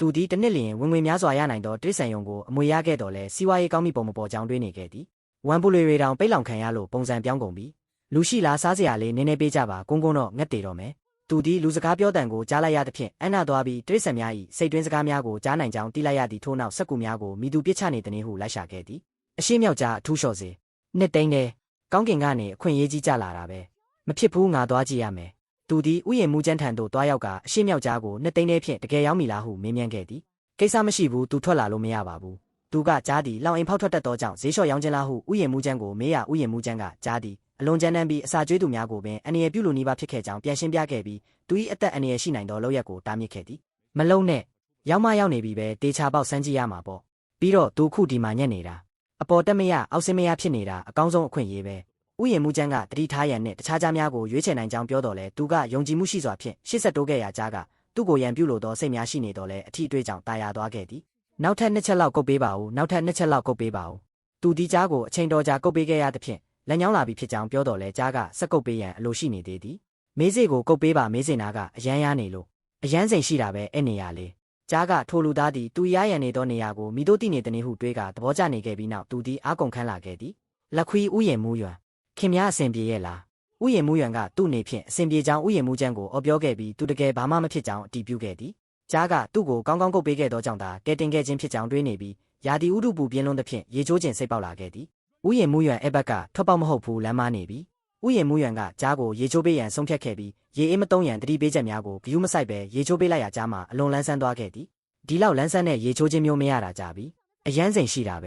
သူသည်တနစ်လျင်ဝင်ငွေများစွာရနိုင်သောတိရစ္ဆာန်ယုံကိုအမွေရခဲ့တော်လဲစီးပွားရေးကောင်းမိပုံမပေါ်ကြောင်းတွေးနေခဲ့သည်ဝမ်ပူလွေတွေတောင်ပိတ်လောင်ခံရလို့ပုံစံပြောင်းကုန်ပြီလူရှိလားစားစရာလေးနည်းနည်းပေးကြပါကုန်းကုန်းတော့ငတ်တေတော့မယ်သူသည်လူစကားပြောတန်ကိုကြားလိုက်ရသဖြင့်အံ့နာသွားပြီးတိရစ္ဆာန်များ၏စိတ်တွင်းစကားများကိုကြားနိုင်ကြောင်းသိလိုက်ရသည့်ထို့နောက်စက်ကူများကိုမိသူပစ်ချနေသည်ဟုလိုက်ရှာခဲ့သည်အရှိမြောက်ကြားအထူးလျှော့စေနှစ်သိန်းတည်းကောင်းကင်ကနေအခွင့်အရေးကြီးကြလာတာပဲမဖြစ်ဘူးငါသွားကြည့်ရမယ်သူသည်ဥယျာဉ်မူကျန်းထံသို့တွားရောက်ကအရှိမြောက်ကြားကိုနှစ်သိန်းတည်းဖြင့်တကယ်ရောက်မိလားဟုမေးမြန်းခဲ့သည်ကိစ္စမရှိဘူးသူထွက်လာလို့မရပါဘူးသူကကြားသည်လောင်အိမ်ဖောက်ထွက်တတ်သောကြောင့်ဈေးလျှော့ရောင်းခြင်းလားဟုဥယျာဉ်မူကျန်းကိုမေးရဥယျာဉ်မူကျန်းကကြားသည်အလွန်ကြမ်းတမ်းပြီးအစာကျွေးသူများကိုပင်အန္တရာယ်ပြုလိုနီးပါးဖြစ်ခဲ့ကြောင်းပြန်ရှင်းပြခဲ့ပြီးသူ၏အသက်အန္တရာယ်ရှိနိုင်သောလောက်ရက်ကိုတားမြစ်ခဲ့သည်မလုံးနဲ့ရောက်မရောက်နေပြီပဲတေချာပေါက်စမ်းကြည့်ရမှာပေါ့ပြီးတော့သူခုဒီမှာညက်နေတာအပေါ်တက်မရအောက်ဆင်းမရဖြစ်နေတာအကောင်းဆုံးအခွင့်အရေးပဲဥယျာဉ်မူကျန်းကတတိထားရန်နှင့်တခြားကြားများကိုရွေးချယ်နိုင်ကြောင်းပြောတော်လဲသူကယုံကြည်မှုရှိစွာဖြင့်ရှေ့ဆက်တိုးခဲ့ရာကြားကသူ့ကိုရန်ပြုလိုသောစိတ်များရှိနေတော်လဲအထီးအတွေ့ကြောင့်တာယာသွားခဲ့သည်နောက်ထပ်နှစ်ချက်လောက်ကုတ်ပေးပါဦးနောက်ထပ်နှစ်ချက်လောက်ကုတ်ပေးပါဦးသူဒီကြားကိုအချိန်တော်ကြာကုတ်ပေးခဲ့ရသဖြင့်လက်ညောင်းလာပြီဖြစ်ကြောင်းပြောတော်လဲကြားကစက်ကုတ်ပေးရန်အလိုရှိနေသေးသည်မေးစေကိုကုတ်ပေးပါမေးစေနာကအရန်ရနေလို့အရန်စိန်ရှိတာပဲအဲ့နေရလေကြားကထိုလူသားသည်သူရရန်နေသောနေရာကိုမိတို့တည်နေသည်ဟုတွေးကသဘောကျနေခဲ့ပြီးနောက်သူသည်အာကုန်ခန်းလာခဲ့သည်လက်ခွီဥယျာဉ်မူရွံခင်များအစဉ်ပြေရဲ့လားဥယျာဉ်မူရွံကသူ့နေဖြင့်အစဉ်ပြေကြောင်းဥယျာဉ်မူကျန်းကိုအော်ပြောခဲ့ပြီးသူတကယ်ဘာမှမဖြစ်ကြောင်းအတည်ပြုခဲ့သည်ကြားကသူ့ကိုကောင်းကောင်းကုတ်ပေးခဲ့သောကြောင့်သာကဲတင်ခဲ့ခြင်းဖြစ်ကြောင်းတွေးနေပြီးရာသီဥတုပူပြင်းလွန်းသဖြင့်ရေချိုးခြင်းစိတ်ပေါက်လာခဲ့သည်ဥယျာဉ်မူရွံအဲ့ဘက်ကထွက်ပေါက်မဟုတ်ဘူးလမ်းမနေပြီဥယျာဉ်မူရွံကကြားကိုရေချိုးပေးရန်ဆုံးဖြတ်ခဲ့ပြီးရေအေးမတုံးရန်တတိပေးချက်များကိုဂယုမဆိုင်ပဲရေချိုးပေးလိုက်ရကြားမှာအလွန်လန်းဆန်းသွားခဲ့သည်ဒီလောက်လန်းဆန်းတဲ့ရေချိုးခြင်းမျိုးမရတာကြပြီအရန်စိန်ရှိတာပဲ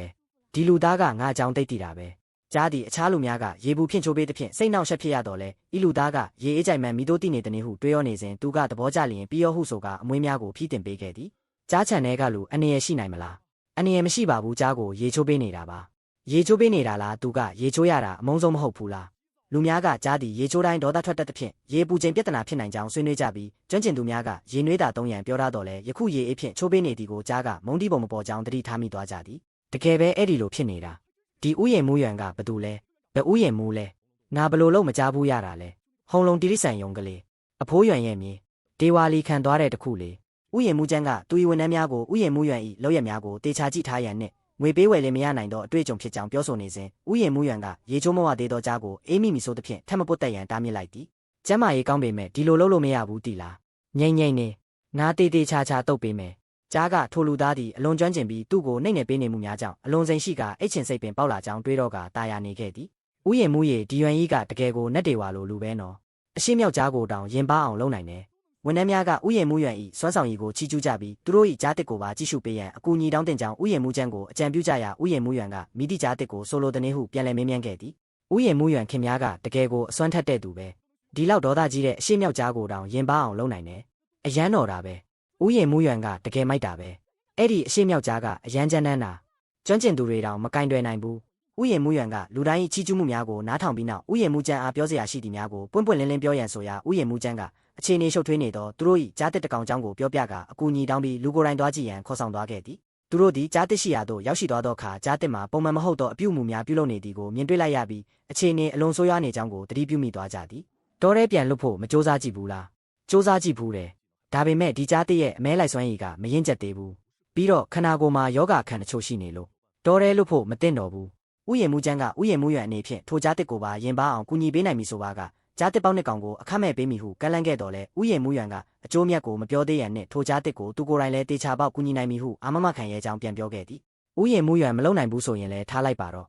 ဒီလူသားကငါအကြောင်းသိတည်တာပဲကြားသည်အခြားလူများကရေဘူးဖြင့်ချိုးပေးသဖြင့်စိတ်နှောက်ယှက်ဖြစ်ရတော့လဲဤလူသားကရေအေးကြိုင်မှန်မိတို့တည်နေသည်ဟုတွေးရောနေစဉ်သူကသဘောကျလျင်ပြီးရောဟုဆိုကအမွေးများကိုဖြီးတင်ပေးခဲ့သည်ကြားချန်တဲ့ကလူအနေရရှိနိုင်မလားအနေရမရှိပါဘူးကြားကိုရေချိုးပေးနေတာပါရေချိုးပေးနေတာလားသူကရေချိုးရတာအမုန်းဆုံးမဟုတ်ဘူးလားလူများကကြားသည်ရေချိုးတိုင်းဒေါသထွက်တတ်သဖြင့်ရေပူခြင်းပြဿနာဖြစ်နိုင်ကြောင်းဆွေးနွေးကြပြီးကျွမ်းကျင်သူများကရေနွေးတာသုံးရန်ပြောထားတော့လဲယခုရေအေးဖြင့်ချိုးပေးနေသည်ကိုကြားကမုန်းတီးပုံမပေါ်ကြောင်းသတိထားမိသွားကြသည်တကယ်ပဲအဲ့ဒီလိုဖြစ်နေတာဒီဥယျာဉ်မူရွံကဘသူလဲဘယ်ဥယျာဉ်မူလဲငါဘလို့လို့မကြားဘူးရတာလဲဟုံလုံးတိရိစ္ဆာန်ယုံကလေးအဖိုးရွံရဲ့မြေဒေဝါလီခံသွားတဲ့တခုလေဥယျာဉ်မူကျန်းကသူ၏ဝန်ထမ်းများကိုဥယျာဉ်မူရွံ၏လောက်ရများကိုတေချာကြည့်ထားရန်နှင့်ငွေပေးဝယ်လည်းမရနိုင်သောအတွေ့အကြုံဖြစ်ကြောင်းပြောဆိုနေစဉ်ဥယျာဉ်မူရွံကရေချိုးမဝသေးသောကြားကိုအေးမိဆိုသဖြင့်ထပ်မပုတ်တက်ရန်တားမြစ်လိုက်သည်ကျမ်းမာရေးကောင်းပေမဲ့ဒီလိုလုပ်လို့မရဘူးတီလားငိမ့်နေငါတေချာတုတ်ပေးမယ်ကြားကထိုလူသားသည်အလွန်ကျွမ်းကျင်ပြီးသူ့ကိုနှိမ့်နယ်ပေးနေမှုများကြောင့်အလွန်စိန်ရှိကအိတ်ချင်စိတ်ပင်ပေါက်လာကြောင်းတွေးတော့ကတာယာနေခဲ့သည်ဥယျာဉ်မူရေဒီရွံကြီးကတကယ်ကိုနတ်တွေဝါလိုလူပဲနော်အရှိမြောက်ကြားကိုတောင်ရင်ပါအောင်လုပ်နိုင်တယ်ဝန်ထမ်းများကဥယျာဉ်မူရွံ၏စွမ်းဆောင်ရည်ကိုချီးကျူးကြပြီးသူတို့၏ကြားတစ်ကိုပါကြည့်ရှုပေးရန်အကူအညီတောင်းတင်ကြောင်းဥယျာဉ်မူကျန်းကိုအကြံပြုကြရာဥယျာဉ်မူရွံကမိတိကြားတစ်ကိုဆိုလိုတဲ့နည်းဟုပြန်လည်မေးမြန်းခဲ့သည်ဥယျာဉ်မူရွံခင်များကတကယ်ကိုအစွမ်းထက်တဲ့သူပဲဒီလောက်ဒေါသကြီးတဲ့အရှိမြောက်ကြားကိုတောင်ရင်ပါအောင်လုပ်နိုင်တယ်အရန်တော်တာပဲဥယျာဉ်မူရွံကတကယ်မိုက်တာပဲအဲ့ဒီအရှိမြောက်ကြားကအရန်ကြမ်းတမ်းတာကျွမ်းကျင်သူတွေတောင်မကင်တွယ်နိုင်ဘူးဥယျာဉ်မူရွံကလူတိုင်း၏ချီးကျူးမှုများကိုနားထောင်ပြီးနောက်ဥယျာဉ်မူကျန်းအားပြောစရာရှိသည်များကိုပွင့်ပွင့်လင်းလင်းပြောရန်ဆိုရာဥယျာဉ်မူကျန်းကအခြေအနေရှုပ်ထွေးနေသောသူတို့၏ကြားတစ်တကောင်ကြောင်းကိုပြောပြကာအကူအညီတောင်းပြီးလူကိုယ်တိုင်သွားကြည့်ရန်ခေါ်ဆောင်သွားခဲ့သည်သူတို့သည်ကြားတစ်ရှိရာသို့ရောက်ရှိသွားသောအခါကြားတစ်မှာပုံမှန်မဟုတ်သောအပြုအမူများပြုလုပ်နေသည်ကိုမြင်တွေ့လိုက်ရပြီးအခြေအနေအလွန်ဆိုးရွားနေကြောင်းကိုသတိပြုမိသွားကြသည်တောထဲပြန်လွတ်ဖို့မကြိုးစားကြည့်ဘူးလားကြိုးစားကြည့်ဘူးတယ်ဒါပေမဲ့ဒီကြားတစ်ရဲ့အမဲလိုက်စွမ်းရည်ကမရင်ကျက်သေးဘူးပြီးတော့ခန္ဓာကိုယ်မှာယောဂခံတချို့ရှိနေလို့တောထဲလွတ်ဖို့မသင့်တော်ဘူးဥယျာဉ်မူကျန်းကဥယျာဉ်မူရွံအနေဖြင့်ထိုကြားတစ်ကိုပါရင်ပါအောင်ကူညီပေးနိုင်မည်ဆိုပါကကြားတစ်ပေါင်းနှစ်ကောင်ကိုအခမဲ့ပေးမိဟုကန့်လန့်ခဲ့တော်လဲဥယျာဉ်မူရွံကအကျိုးမြတ်ကိုမပြောသေးရန်နှင့်ထိုကြားတစ်ကိုသူကိုယ်တိုင်လည်းတေချာပေါက်ကူညီနိုင်မည်ဟုအာမမခံရဲကြောင်းပြန်ပြောခဲ့သည်ဥယျာဉ်မူရွံမလုံနိုင်ဘူးဆိုရင်လည်းထားလိုက်ပါတော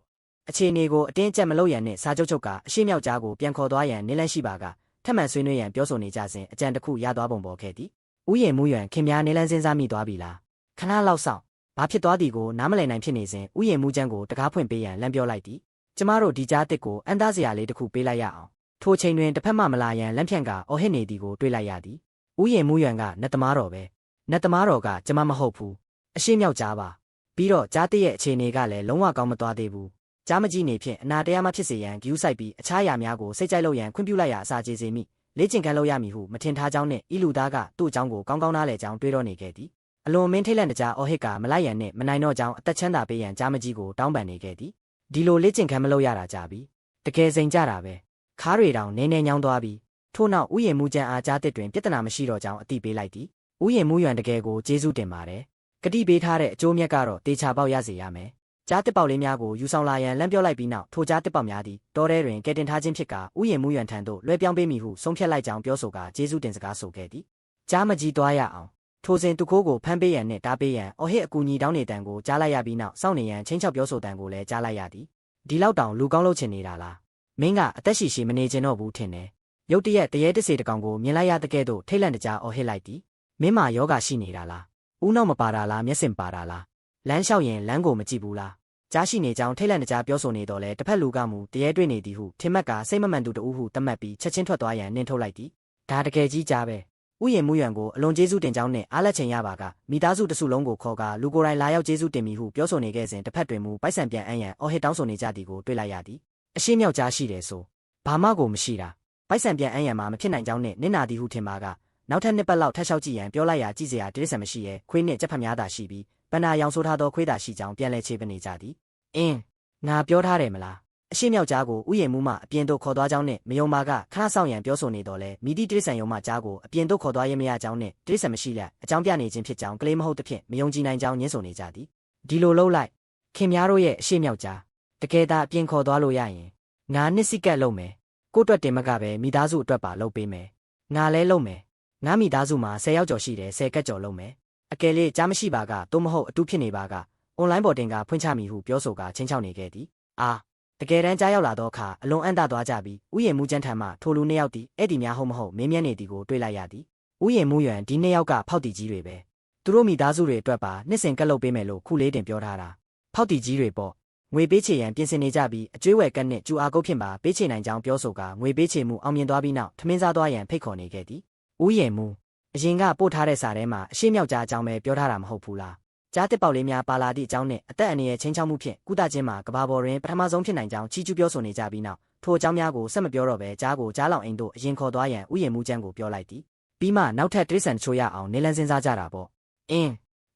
့အခြေအနေကိုအတင်းကျပ်မလုပ်ရန်နှင့်စာချုပ်ကအရှိမြောက်ကြားကိုပြန်ခေါ်သွားရန်နည်းလမ်းရှိပါကထပ်မံဆွေးနွေးရန်ပြောဆိုနေကြစဉ်အကြံတစ်ခုရသွားပုံပေါ်ခဲ့သည်ဥယျာဉ်မူရွံခင်များနည်းလမ်းစဉ်းစားမိသွားပြီလားခဏလောက်စောင့်ဘာဖြစ်သွားသည်ကိုနားမလည်နိုင်ဖြစ်နေစဉ်ဥယျာဉ်မူကျန်းကိုတကားဖွင့်ပေးရန်လမ်းပြောလိုက်သည်ကျမတို့ဒီကြားတစ်ကိုအန်သားစရာလေးတစ်ခုပေးလိုက်ရအောင်ထိုချိန်တွင်တစ်ဖက်မှမလာရန်လမ်းဖြန့်ကအော်ဟစ်နေသည်ကိုတွေ့လိုက်ရသည်ဥယျာဉ်မူရွံကနတ်သမားတော်ပဲနတ်သမားတော်ကကျမမဟုတ်ဘူးအရှိမြောက်ကြားပါပြီးတော့ကြားတစ်ရဲ့အခြေအနေကလည်းလုံးဝကောင်းမသွားသေးဘူးကြားမကြီးနေဖြင့်အနာတရားမှဖြစ်စေရန်ဂယူးဆိုင်ပြီးအခြားအရာများကိုစိတ်ကြိုက်လို့ရန်ခွင့်ပြုလိုက်ရအစာကျေစေမိလေ့ကျင့်ခန်းလုပ်ရမည်ဟုမထင်ထားကြောင်းနှင့်ဤလူသားကသူ့အကြောင်းကိုကောင်းကောင်းနားလည်ကြောင်းတွေးတော့နေခဲ့သည်အလွန်မင်းထိတ်လန့်တကြားအော်ဟစ်ကမလိုက်ရန်နှင့်မနိုင်တော့ကြောင်းအသက်ချမ်းသာပေးရန်ကြားမကြီးကိုတောင်းပန်နေခဲ့သည်ဒီလိုလေ့ကျင့်ခန်းမလုပ်ရတာကြပြီတကယ်စိန်ကြတာပဲခါးတွေတောင်နည်းနည်းညောင်းသွားပြီးထို့နောက်ဥယျာဉ်မူကျန်းအားကြားတစ်တွင်ပြဿနာမရှိတော့ကြောင်းအသိပေးလိုက်သည် ဥယျာဉ်မှုရွံတကယ်ကိုကျေးဇူးတင်ပါတယ်။ကတိပေးထားတဲ့အကျိုးမြတ်ကတော့တေချာပေါက်ရစေရမယ်။ကြားတစ်ပေါက်လေးများကိုယူဆောင်လာရန်လမ်းပြောလိုက်ပြီးနောက်ထိုကြားတစ်ပေါက်များသည်တောထဲတွင်ကဲတင်ထားခြင်းဖြစ်ကာဥယျာဉ်မှုရွံထံသို့လွှဲပြောင်းပေးမိဟုဆုံးဖြတ်လိုက်ကြောင်းပြောဆိုကာကျေးဇူးတင်စကားဆိုခဲ့သည်။ကြားမကြီးသွားရအောင်ထိုစဉ်သူခိုးကိုဖမ်းပေးရန်နှင့်တားပေးရန်အော်ဟစ်အကူအညီတောင်းနေတန်ကိုကြားလိုက်ရပြီးနောက်စောင့်နေရန်ချင်းချောက်ပြောဆိုတန်ကိုလည်းကြားလိုက်ရသည်။ဒီလောက်တောင်လူကောင်းလုပ်ချင်နေတာလား။မင်းကအသက်ရှိမနေချင်တော့ဘူးထင်တယ်။ရုတ်တရက်တရေတစေတကောင်ကိုမြင်လိုက်ရတဲ့ကဲ့သို့ထိတ်လန့်တကြားအော်ဟစ်လိုက်သည်။မင်းမှာယောဂရှိနေတာလား။ဦးနောက်မပါတာလားမျက်စင်ပါတာလား။လမ်းလျှောက်ရင်လမ်းကိုမကြည့်ဘူးလား။ကြားရှိနေကြောင်းထိတ်လန့်တကြားပြောဆိုနေတော့လေတစ်ဖက်လူကမူတရေတွေ့နေသည်ဟုထင်မှတ်ကစိတ်မမှန်သူတဦးဟုသတ်မှတ်ပြီးချက်ချင်းထွက်သွားရန်နှင်ထုတ်လိုက်သည်။ဒါတကယ်ကြီးကြားပဲ။ဥယျာဉ်မှုရွံကိုအလွန်ကျေးဇူးတင်ကြောင်းနှင့်အားလက်ချိန်ရပါကမိသားစုတစုလုံးကိုခေါ်ကာလူကိုယ်တိုင်လာရောက်ကျေးဇူးတင်မိဟုပြောဆိုနေခဲ့စဉ်တစ်ဖက်တွင်မူပိုက်ဆံပြန်အမ်းရန်အော်ဟစ်တောင်းဆိုနေကြသည်ကိုတွေ့လိုက်ရသည်။အရှိမြောက်ကြားရှိတယ်ဆိုဘာမှကိုမရှိတာ။ပိုက်ဆံပြန်အမ်းရန်မှာမဖြစ်နိုင်ကြောင်းနှင့်နင့်နာသည်ဟုထင်ပါကနောက်ထပ်နှစ်ပတ်လောက်ထပ်လျှောက်ကြည့်ရန်ပြောလိုက်ရာကြည့်စရာတိရစ္ဆာန်မရှိရဲခွေးနှင့်ကြက်ဖက်များသာရှိပြီးပဏာရောင်ဆိုးထားသောခွေးသာရှိကြောင်းပြန်လဲချေပနေကြသည်။ငါပြောထားတယ်မလား။အရှိမြောက်ကြားကိုဥယျာဉ်မှုမှအပြင်သို့ခေါ်သွားကြောင်းနှင့်မယုံပါကခဏဆောင်ရန်ပြောဆိုနေတော့လဲမိသည့်တိရစ္ဆာန်ယုံမှကြားကိုအပြင်သို့ခေါ်သွားရမရကြောင်းနှင့်တိရစ္ဆာန်မရှိလက်အကြောင်းပြနေခြင်းဖြစ်ကြောင်းကလေးမဟုတ်သဖြင့်မယုံကြည်နိုင်ကြောင်းညှင်းဆိုနေကြသည်။ဒီလိုလှုပ်လိုက်ခင်များတို့ရဲ့အရှိမြောက်ကြားတကယ်သာအပြင်ခေါ်သွားလို့ရရင်ငါနှစ်စိကက်လုပ်မယ်။ကို့အတွက်တင်မကပဲမိသားစုအတွက်ပါလုပ်ပေးမယ်။ငါလဲလုပ်မယ်။ငါမိသားစုမှာ10ယောက်ကျော်ရှိတယ်10ကက်ကျော်လုပ်မယ်။အကယ်၍ကြားမရှိပါကသို့မဟုတ်အတူဖြစ်နေပါကအွန်လိုင်းပေါ်တင်ကဖွင့်ချမိဟုပြောဆိုကာချင်းချောက်နေခဲ့သည်။တကယ်တမ်းကြားရောက်လာသောအခါအလွန်အံ့သာသွားကြပြီးဥယျာဉ်မှုကျန်းထံမှထိုလူနှစ်ယောက်သည်အဲ့ဒီများဟုတ်မဟုတ်မင်းမြန်းနေသည်ကိုတွေ့လိုက်ရသည်ဥယျာဉ်မှုရွံဒီနှစ်ယောက်ကဖောက်တီကြီးတွေပဲသူတို့မိသားစုတွေအတွက်ပါနှစ်စဉ်ကက်လုပ်ပေးမယ်လို့ခုလေးတင်ပြောထားတာဖောက်တီကြီးတွေပေါ့ငွေပေးချေရန်ပြင်ဆင်နေကြပြီးအကျွေးဝယ်ကက်နဲ့ကျူအားကုတ်ဖြင့်ပါပေးချေနိုင်ကြောင်းပြောဆိုကာငွေပေးချေမှုအောင်မြင်သွားပြီးနောက်ထမင်းစားသွားရန်ဖိတ်ခေါ်နေခဲ့သည်ဥယျာဉ်မှုအရင်ကပို့ထားတဲ့စာထဲမှာအရှိမြောက်ကြားအကြောင်းပဲပြောထားတာမဟုတ်ဘူးလားကြားတစ်ပေါက်လေးများပါလာသည့်အကြောင်းနဲ့အသက်အန္တရာယ်ချင်းချောက်မှုဖြင့်ကုသခြင်းမှာကဘာပေါ်တွင်ပထမဆုံးဖြစ်နိုင်ကြောင်းချီးကျူးပြောဆိုနေကြပြီးနောက်ထိုအကြောင်းများကိုဆက်မပြောတော့ဘဲကြားကိုကြားလောင်အိမ်တို့အရင်ခေါ်သွားရန်ဥယျာဉ်မှုကျန်းကိုပြောလိုက်သည်ပြီးမှနောက်ထပ်တိရစ္ဆာန်ချိုးရအောင်နေလန်းစဉ်းစားကြတာပေါ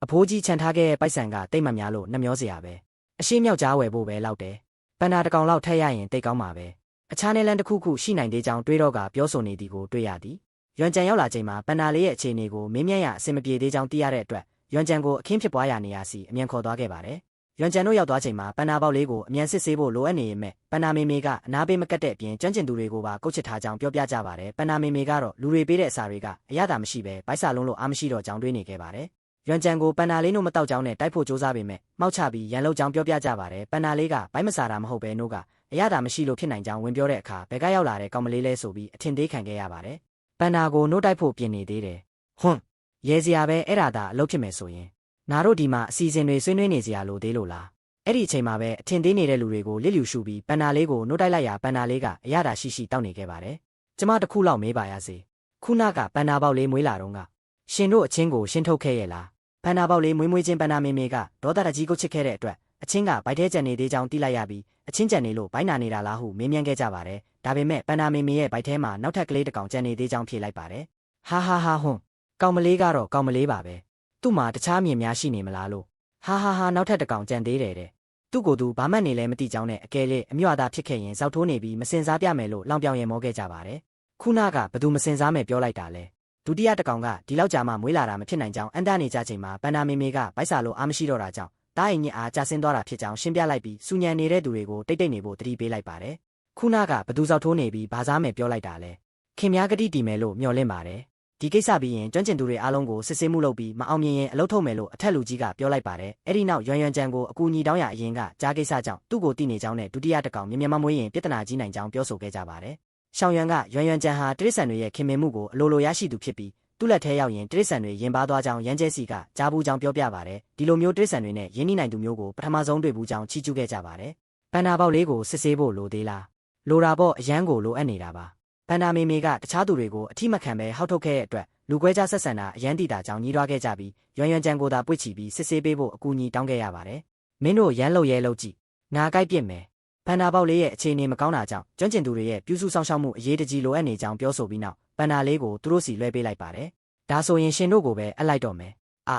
့အဖိုးကြီးခြံထားခဲ့တဲ့ပိုက်ဆံကတိတ်မများလို့နှမျောစရာပဲအရှိမြောက်ကြားဝယ်ဖို့ပဲလောက်တယ်ပန်နာတကောင်လောက်ထက်ရရင်တိတ်ကောင်းမှာပဲအခြားနေလန်းတစ်ခုခုရှိနိုင်သေးကြောင်းတွေးတော့ကပြောဆိုနေသည်ကိုတွေ့ရသည်ရွံကြံရောက်လာချိန်မှာပန်နာလေးရဲ့အခြေအနေကိုမင်းမြန်းရအဆင်မပြေသေးကြောင်းသိရတဲ့အတွက်ရွံကြံကိုအခင်းဖြစ်ပွားရာနေရာစီအမြန်ခေါ်သွားခဲ့ပါတယ်။ရွံကြံတို့ရောက်သွားချိန်မှာပန်နာပေါက်လေးကိုအမြန်စစ်ဆေးဖို့လိုအပ်နေရင်မဲ့ပန်နာမေမေကအနာပေးမကတ်တဲ့အပြင်ကျွမ်းကျင်သူတွေကိုပါကုတ်ချစ်ထားကြောင်းပြောပြကြပါတယ်။ပန်နာမေမေကတော့လူတွေပေးတဲ့အစာတွေကအရသာမရှိပဲဗိုက်စာလုံးလို့အားမရှိတော့ကြောင်းတွေးနေခဲ့ပါတယ်။ရွံကြံကိုပန်နာလေးတို့မတောက်ကြောင်းနဲ့တိုက်ဖို့ကြိုးစားပေမဲ့မှောက်ချပြီးရန်လုကြောင်းပြောပြကြပါတယ်။ပန်နာလေးကဗိုက်မစာတာမဟုတ်ပဲနို့ကအရသာမရှိလို့ဖြစ်နိုင်ကြောင်းဝင်ပြောတဲ့အခါဘယ်ကရောက်လာတဲ့ကောင်မလေးလဲဆိုပြီးအထင်သေးခံခဲ့ရပါတယ်။ပန်နာကိုနို့တိုက်ဖို့ပြင်နေသေးတယ်။ရဲစရာပဲအဲ့ဒါသာအလုပ်ဖြစ်မယ်ဆိုရင်နာတို့ဒီမှာအစီအစဉ်တွေဆွေးနွေးနေစရာလိုသေးလို့လားအဲ့ဒီအချိန်မှာပဲအထင်သေးနေတဲ့လူတွေကိုလစ်လျူရှုပြီးပန်နာလေးကိုနှုတ်တိုက်လိုက်ရာပန်နာလေးကအရသာရှိတောက်နေခဲ့ပါတယ်ကျမတခုလောက်မေးပါရစေခုနကပန်နာပေါက်လေးမွေးလာတော့ကရှင်တို့အချင်းကိုရှင်းထုတ်ခဲ့ရဲ့လားပန်နာပေါက်လေးမွေးချင်းပန်နာမေမေကဒေါသတကြီးကိုချစ်ခဲ့တဲ့အတွက်အချင်းကဗိုက်ထဲကျန်နေသေးကြောင်းသိလိုက်ရပြီးအချင်းကျန်နေလို့ဘိုင်းနာနေတာလားဟုမေးမြန်းခဲ့ကြပါတယ်ဒါပေမဲ့ပန်နာမေမေရဲ့ဗိုက်ထဲမှာနောက်ထပ်ကလေးတစ်ကောင်ကျန်နေသေးကြောင်းဖြေလိုက်ပါတယ်ဟာကောင်မလေးကတော့ကောင်မလေးပါပဲသူ့မှာတခြားမြင်များရှိနေမလားလို့ဟာနောက်ထပ်တစ်ကောင်ကြံသေးတယ်တဲ့သူ့ကိုယ်သူဘာမှနေလဲမသိကြောင်းနဲ့အကယ်၍အမြွာသာဖြစ်ခဲ့ရင်ဇောက်ထိုးနေပြီးမစင်စားပြမယ်လို့လောင်ပြောင်ရင်မောခဲ့ကြပါတယ်ခုနကဘသူမစင်စားမယ်ပြောလိုက်တာလဲဒုတိယတစ်ကောင်ကဒီလောက်ကြာမှမွေးလာတာမဖြစ်နိုင်ကြောင်းအန်တာနေကြချိန်မှာပန်နာမေမေကဗိုက်စာလို့အားမရှိတော့တာကြောင့်တားရင်ညစ်အားကျဆင်းသွားတာဖြစ်ကြောင်းရှင်းပြလိုက်ပြီးစူညံနေတဲ့သူတွေကိုတိတ်နေဖို့တတိပေးလိုက်ပါတယ်ခုနကဘသူဇောက်ထိုးနေပြီးဘာစားမယ်ပြောလိုက်တာလဲခင်များကတိတီမယ်လို့မျှော်လင့်ပါတယ်ဒီကိစ္စပြီးရင်ကျွမ်းကျင်သူတွေအားလုံးကိုစစ်ဆေးမှုလုပ်ပြီးမအောင်မြင်ရင်အလုပ်ထုတ်မယ်လို့အထက်လူကြီးကပြောလိုက်ပါတယ်။အဲ့ဒီနောက်ရွံကြံကိုအကူအညီတောင်းရအရင်ကကြားကိစ္စကြောင့်သူ့ကိုတိနေကြောင်းနဲ့ဒုတိယတစ်ကောင်မြင်မမွေးရင်ပြဿနာကြီးနိုင်ကြောင်းပြောဆိုခဲ့ကြပါတယ်။ရှောင်းရွံကရွံကြံဟာတိရစ္ဆာန်တွေရဲ့ခင်မင်မှုကိုအလိုရရှိသူဖြစ်ပြီးသူ့လက်ထဲရောက်ရင်တိရစ္ဆာန်တွေရင်ပါသွားကြောင်းရန်ကျဲစီကကြားဘူးကြောင်းပြောပြပါတယ်။ဒီလိုမျိုးတိရစ္ဆာန်တွေနဲ့ရင်းနှီးနိုင်သူမျိုးကိုပထမဆုံးတွေ့ဘူးကြောင်းချီးကျူးခဲ့ကြပါတယ်။ပန်နာပေါက်လေးကိုစစ်ဆေးဖို့လိုသေးလား။လိုတာပေါ့အရန်ကိုလိုအပ်နေတာပါ။ပန်နာမေမေကတခြားသူတွေကိုအထိမခံပဲဟောက်ထုတ်ခဲ့တဲ့အတွက်လူခွဲခြားဆက်ဆံတာအရန်တီတာကြောင့်ညီးတွားခဲ့ကြပြီးရွံကြံကိုသာပွေ့ချီပြီးစစ်ဆေးပေးဖို့အကူအညီတောင်းခဲ့ရပါတယ်။မင်းတို့ရမ်းရဲလို့ကြည့်ငါကိုက်ပြစ်မယ်။ပန်နာပေါက်လေးရဲ့အခြေအနေမကောင်းတာကြောင့်ကျွမ်းကျင်သူတွေရဲ့ပြုစုဆောင်ရှောက်မှုအရေးတကြီးလိုအပ်နေကြောင်းပြောဆိုပြီးနောက်ပန်နာလေးကိုသူတို့စီလွှဲပေးလိုက်ပါတယ်။ဒါဆိုရင်ရှင်တို့ကိုပဲအပ်လိုက်တော့မယ်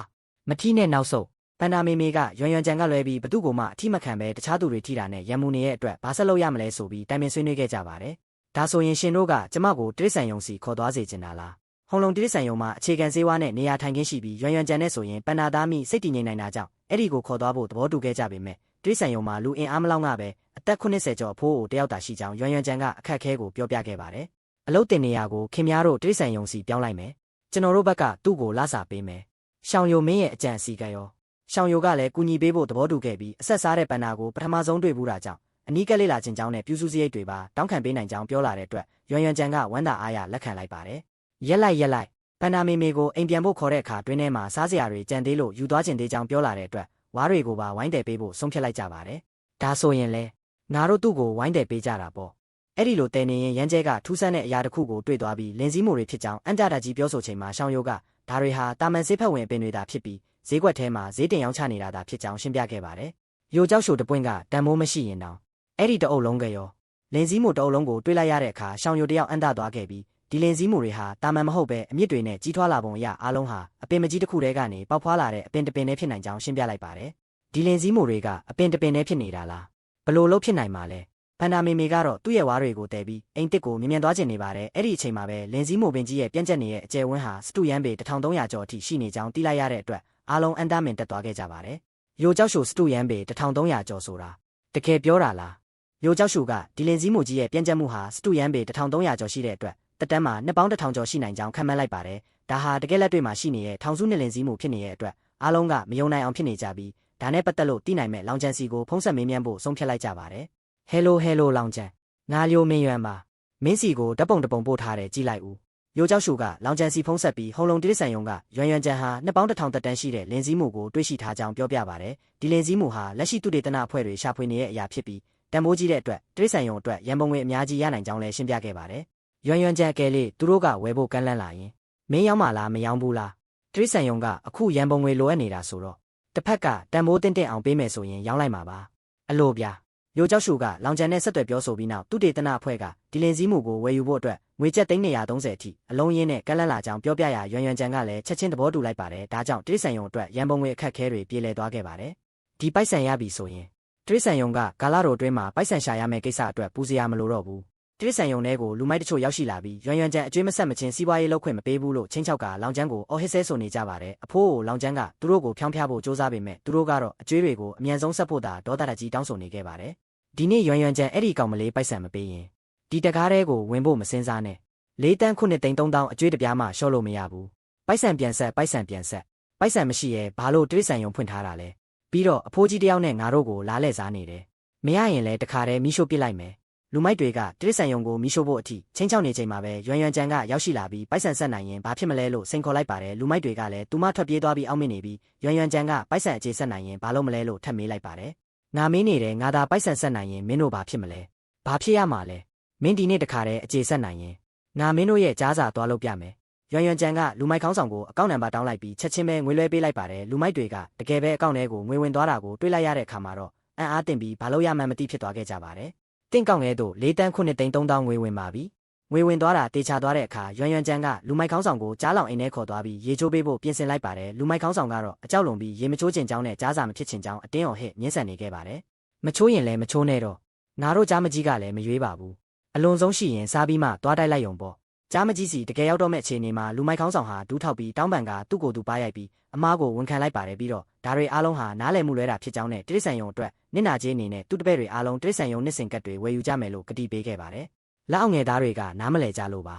။မထီးနဲ့နောက်ဆုတ်ပန်နာမေမေကရွံကြံကလွဲပြီးဘသူ့ကိုမှအထိမခံပဲတခြားသူတွေထိတာနဲ့ရံမှုနေရဲ့အတွက်ဘာဆက်လုပ်ရမလဲဆိုပြီးတိုင်ပင်ဆွေးနွေးခဲ့ကြပါတယ်။ဒါဆိုရင်ရှင်တို့ကကျမကိုတိရစ္ဆာန်ယုံစီခေါ်သွားစေချင်တာလား။ ဟုံလုံတိရစ္ဆာန်ယုံမှာအခြေခံဆေးဝါးနဲ့နေရာထိုင်ခင်းရှိပြီးရွံ့ကြံတဲ့ဆိုရင်ပန်နာသားမိစိတ်တည်ငြိမ်နိုင်တာကြောင့်အဲ့ဒီကိုခေါ်သွားဖို့သဘောတူခဲ့ကြပေမဲ့တိရစ္ဆာန်ယုံမှာလူအင်အားမလောက်ငှပဲအသက်80ကျော်အဖိုးကိုတယောက်သာရှိကြောင်းရွံ့ကြံကအခက်အခဲကိုပြောပြခဲ့ပါတယ်။အလုတ်တင်နေရာကိုခင်များတို့တိရစ္ဆာန်ယုံစီပြောင်းလိုက်မယ်။ကျွန်တော်တို့ဘက်ကသူ့ကိုလာစာပေးမယ်။ရှောင်ယုံမင်းရဲ့အကြံအစီကရောရှောင်ယုံကလည်းကူညီပေးဖို့သဘောတူခဲ့ပြီးအဆက်စားတဲ့ပန်နာကိုပထမဆုံးတွေ့ဘူးတာကြောင့်အနီးကပ်လေးလာခြင်းကြောင်းနဲ့ပြူစုစရိတ်တွေပါတောင်းခံပေးနိုင်ကြောင်းပြောလာတဲ့အတွက်ရွံ့ကြံကဝမ်းသာအားရလက်ခံလိုက်ပါတယ်။ရက်လိုက်ပန်နာမေကိုအိမ်ပြန်ဖို့ခေါ်တဲ့အခါတွင်းထဲမှာစားစရာတွေကြံသေးလို့ယူသွားခြင်းသေးကြောင်းပြောလာတဲ့အတွက်ဝါးတွေကိုပါဝိုင်းတယ်ပေးဖို့ဆုံးဖြတ်လိုက်ကြပါတယ်။ဒါဆိုရင်လဲငါတို့သူ့ကိုဝိုင်းတယ်ပေးကြတာပေါ့။အဲ့ဒီလိုတဲနေရင်ရန်ကျဲကထူးဆန်းတဲ့အရာတစ်ခုကိုတွေ့သွားပြီးလင်းစည်းမှုတွေဖြစ်ကြောင်းအန်တာကြီးပြောဆိုချိန်မှာရှောင်းယိုကဒါတွေဟာတာမန်ဆေးဖက်ဝင်အပင်တွေသာဖြစ်ပြီးဈေးကွက်ထဲမှာဈေးတင်ရောင်းချနေတာသာဖြစ်ကြောင်းရှင်းပြခဲ့ပါတယ်။ယိုကြောက်ရှိုတပွင့်ကတန်မိုးမရှိရင်တောင်အဲ့ဒီတအုပ်လုံးကရောလင်းစည်းမှုတအုပ်လုံးကိုတွေ့လိုက်ရတဲ့အခါရှောင်းယိုတယောက်အန်တာသွားခဲ့ပြီးဒီလင်းစည်းမှုတွေဟာတာမန်မဟုတ်ပဲအမြင့်တွေနဲ့ကြီးထွားလာပုံအရအားလုံးဟာအပင်မကြီးတစ်ခုတည်းကနေပေါက်ဖွားလာတဲ့အပင်တစ်ပင်နဲ့ဖြစ်နိုင်ကြောင်းရှင်းပြလိုက်ပါတယ်။ဒီလင်းစည်းမှုတွေကအပင်တစ်ပင်နဲ့ဖြစ်နေတာလားဘလို့လို့ဖြစ်နိုင်မှာလဲ။ဖန်နာမေကတော့သူ့ရဲ့ဝါးတွေကိုတဲပြီးအိမ်တစ်ကိုမြင်သွားကျင်နေပါတယ်။အဲ့ဒီအချိန်မှာပဲလင်းစည်းမှုပင်ကြီးရဲ့ပြန့်ကျက်နေတဲ့အကျယ်ဝန်းဟာစတူယန်ပေ1300ကျော်အထိရှိနေကြောင်းသိလိုက်ရတဲ့အတွက်အားလုံးအန်တာမင်တက်သွားခဲ့ကြပါတယ်။ယိုကြောက်ရှိုစတူယန်ပေ1300ကျော်ဆိုတာတကယ်ပြောတာလား။ယိုကြောက်ရှိုကဒီလင်းစည်းမှုကြီးရဲ့ပြန့်ကျက်မှုဟာစတူယန်ပေ1300ကျော်ရှိတဲ့အတွက်တက်တန်းမှာနှစ်ပေါင်း1000ကျော်ရှိနိုင်ကြောင်းခန့်မှန်းလိုက်ပါတယ်။ဒါဟာတကယ်လက်တွေ့မှာရှိနေတဲ့ထောင်စုနှစ်လင်းစည်းမှုဖြစ်နေတဲ့အတွက်အားလုံးကမယုံနိုင်အောင်ဖြစ်နေကြပြီးဒါနဲ့ပတ်သက်လို့သိနိုင်မဲ့လောင်ကျန်စီကိုဖုံးဆက်မေးမြန်းဖို့ဆုံးဖြတ်လိုက်ကြပါတယ်။ ဟယ်လိုလောင်ကျန်ငါလျိုမင်းရွံပါမင်းစီကိုဓပုံပို့ထားတယ်ကြည့်လိုက်ဦး။ယိုကြောက်ရှူကလောင်ကျန်စီဖုံးဆက်ပြီးဟုံလုံတိရစ္ဆာန်ယုံကရွံ့ကြံဟာနှစ်ပေါင်း1000တက်တန်းရှိတဲ့လင်းစည်းမှုကိုတွေးရှိထားကြောင်းပြောပြပါတယ်။ဒီလင်းစည်းမှုဟာလက်ရှိသုတေသနအဖွဲ့တွေရှာဖွေနေတဲ့အရာဖြစ်ပြီးတန်ဖိုးကြီးတဲ့အတွက်တိရစ္ဆာန်ယုံအတွက်ရန်ပုံငွေအများကြီးရနိုင်ကြောင်းလည်းရှင်းပြခဲ့ပါတယ်။ရွံ့ကြံကဲလေးသူတို့ကဝယ်ဖို့ကမ်းလှမ်းလာရင်မင်းရောက်မှလားမရောက်ဘူးလား။တိရစ္ဆာန်ယုံကအခုရန်ပုံငွေလိုအပ်နေတာဆိုတော့တစ်ဖက်ကတန်ဖိုးတင်းအောင်ပေးမယ်ဆိုရင်ရောင်းလိုက်မှာပါ။အလိုပြယိုကြောက်ရှူကလောင်ကျန်နဲ့ဆက်သွယ်ပြောဆိုပြီးနောက်သုတေသနအဖွဲ့ကဒီလင်းစည်းမှုကိုဝယ်ယူဖို့အတွက်ငွေကျပ်330အထိအလုံးရင်းနဲ့ကမ်းလှမ်းလာကြောင်းပြောပြရာရွံ့ကြံကလည်းချက်ချင်းသဘောတူလိုက်ပါတယ်။ဒါကြောင့်တိရစ္ဆာန်ယုံအတွက်ရန်ပုံငွေအခက်အခဲတွေပြေလည်သွားခဲ့ပါတယ်။ဒီပိုက်ဆံရပြီဆိုရင်တိရစ္ဆာန်ယုံကကာလာတော်အတွင်းမှာပိုက်ဆံရှာရမယ့်ကိစ္စအတွက်ပူစရာမလိုတော့ဘူး။တိရစ္ဆာန်ယုံထဲကိုလူမိုက်တချို့ရောက်ရှိလာပြီးရွံ့ကြံအကျွေးမဆက်မချင်းစီးပွားရေးလုပ်ခွင့်မပေးဘူးလို့ချင်းချောက်ကလောင်ကျန်ကိုအော်ဟစ်ဆဲဆိုနေကြပါတယ်။အဖိုးကိုလောင်ကျန်ကသူတို့ကိုဖျောင်းဖျားဖို့စ조사ပေမဲ့သူတို့ကတော့အကျွေးတွေကိုအမြန်ဆုံးဆက်ဖို့သာဒေါသတကြီးတောင်းဆိုနေခဲ့ပါတယ်။ဒီနေ့ရွံ့ကြံအဲ့ဒီကောင်မလေးပိုက်ဆံမပေးရင်ဒီတကားတဲကိုဝင်ဖို့မစင်စားနဲ့4တန်း9,300,000အကျွေးတပြားမှရှော့လို့မရဘူးပိုက်ဆံပြန်ဆက်ပိုက်ဆံမရှိရဲဘာလို့တိရစ္ဆာန်ယုံဖွင့်ထားတာလဲပြီးတော့အဖိုးကြီးတယောက်နဲ့ငါတို့ကိုလာလဲစားနေတယ်မရရင်လည်းတခါတည်းမီးရှို့ပစ်လိုက်မယ်လူမိုက်တွေကတိရစ္ဆာန်ယုံကိုမီးရှို့ဖို့အထိချင်းချောက်နေချိန်မှာပဲရွံ့ကြံကရောက်ရှိလာပြီးပိုက်ဆံဆက်နိုင်ရင်ဘာဖြစ်မလဲလို့စိန်ခေါ်လိုက်ပါတယ်လူမိုက်တွေကလည်းသူမထွက်ပြေးသွားပြီးအောက်မင်းနေပြီးရွံ့ကြံကပိုက်ဆံအခြေဆက်နိုင်ရင်ဘာလို့မလဲလို့ထပ်မေးလိုက်ပါတယ်ငါမင်းနေတယ်ငါသာပိုက်ဆံဆက်နိုင်ရင်မင်းတို့ဘာဖြစ်မလဲဘာဖြစ်ရမှာလဲမင်းဒီနေ့တခါတည်းအခြေဆက်နိုင်ရင်ငါမင်းတို့ရဲ့ကြားစာသွားလုပ်ပြမယ်ရွံ့ကြံကလူမိုက်ခေါင်းဆောင်ကိုအကောင့်နံပါတ်တောင်းလိုက်ပြီးချက်ချင်းပဲငွေလွှဲပေးလိုက်ပါတယ်လူမိုက်တွေကတကယ်ပဲအကောင့်ထဲကိုငွေဝင်သွားတာကိုတွေ့လိုက်ရတဲ့အခါမှာတော့အံ့အားသင့်ပြီးဘာလို့ရမှန်းမသိဖြစ်သွားခဲ့ကြပါတယ်တင့်ကောင့်ရဲတို့4တန်း9,300,000ငွေဝင်ပါပြီငွေဝင်သွားတာတေချာသွားတဲ့အခါရွံ့ကြံကလူမိုက်ခေါင်းဆောင်ကိုကြားလောင်အိမ်ထဲခေါ်သွားပြီးရေချိုးပေးဖို့ပြင်ဆင်လိုက်ပါတယ်လူမိုက်ခေါင်းဆောင်ကတော့အကြောက်လွန်ပြီးရေမချိုးချင်ကြောင်းနဲ့ကြားစာမဖြစ်ချင်ကြောင်းအတင်းအော်ဟစ်ညှင်းဆန်နေခဲ့ပါတယ်မချိုးရင်လည်းမချိုးနဲ့တော့ငါတို့ကြားမကြီးကလည်းမရွေးပါဘူးအလွန်ဆုံးရှိရင်စားပြီးမှသွားတိုက်လိုက်ရုံပေါ့ကြားမကြီးစီတကယ်ရောက်တော့မဲ့အခြေအနေမှာလူမိုက်ခေါင်းဆောင်ဟာဒူးထောက်ပြီးတောင်းပန်ကသူ့ကိုယ်သူပါရိုက်ပြီးအမားကိုဝန်ခံလိုက်ပါတယ်ပြီးတော့ဒါတွေအားလုံးဟာနားလည်မှုလွဲတာဖြစ်ကြောင်းနဲ့တိရစ္ဆာန်ယုံအတွက်နစ်နာကြေးအနေနဲ့သူ့တပည့်တွေအားလုံးတိရစ္ဆာန်ယုံနှစ်စင်ကတ်တွေဝယ်ယူကြမယ်လို့ကတိပေးခဲ့ပါတယ်လက်အောက်ငယ်သားတွေကနားမလည်ကြလို့ပါ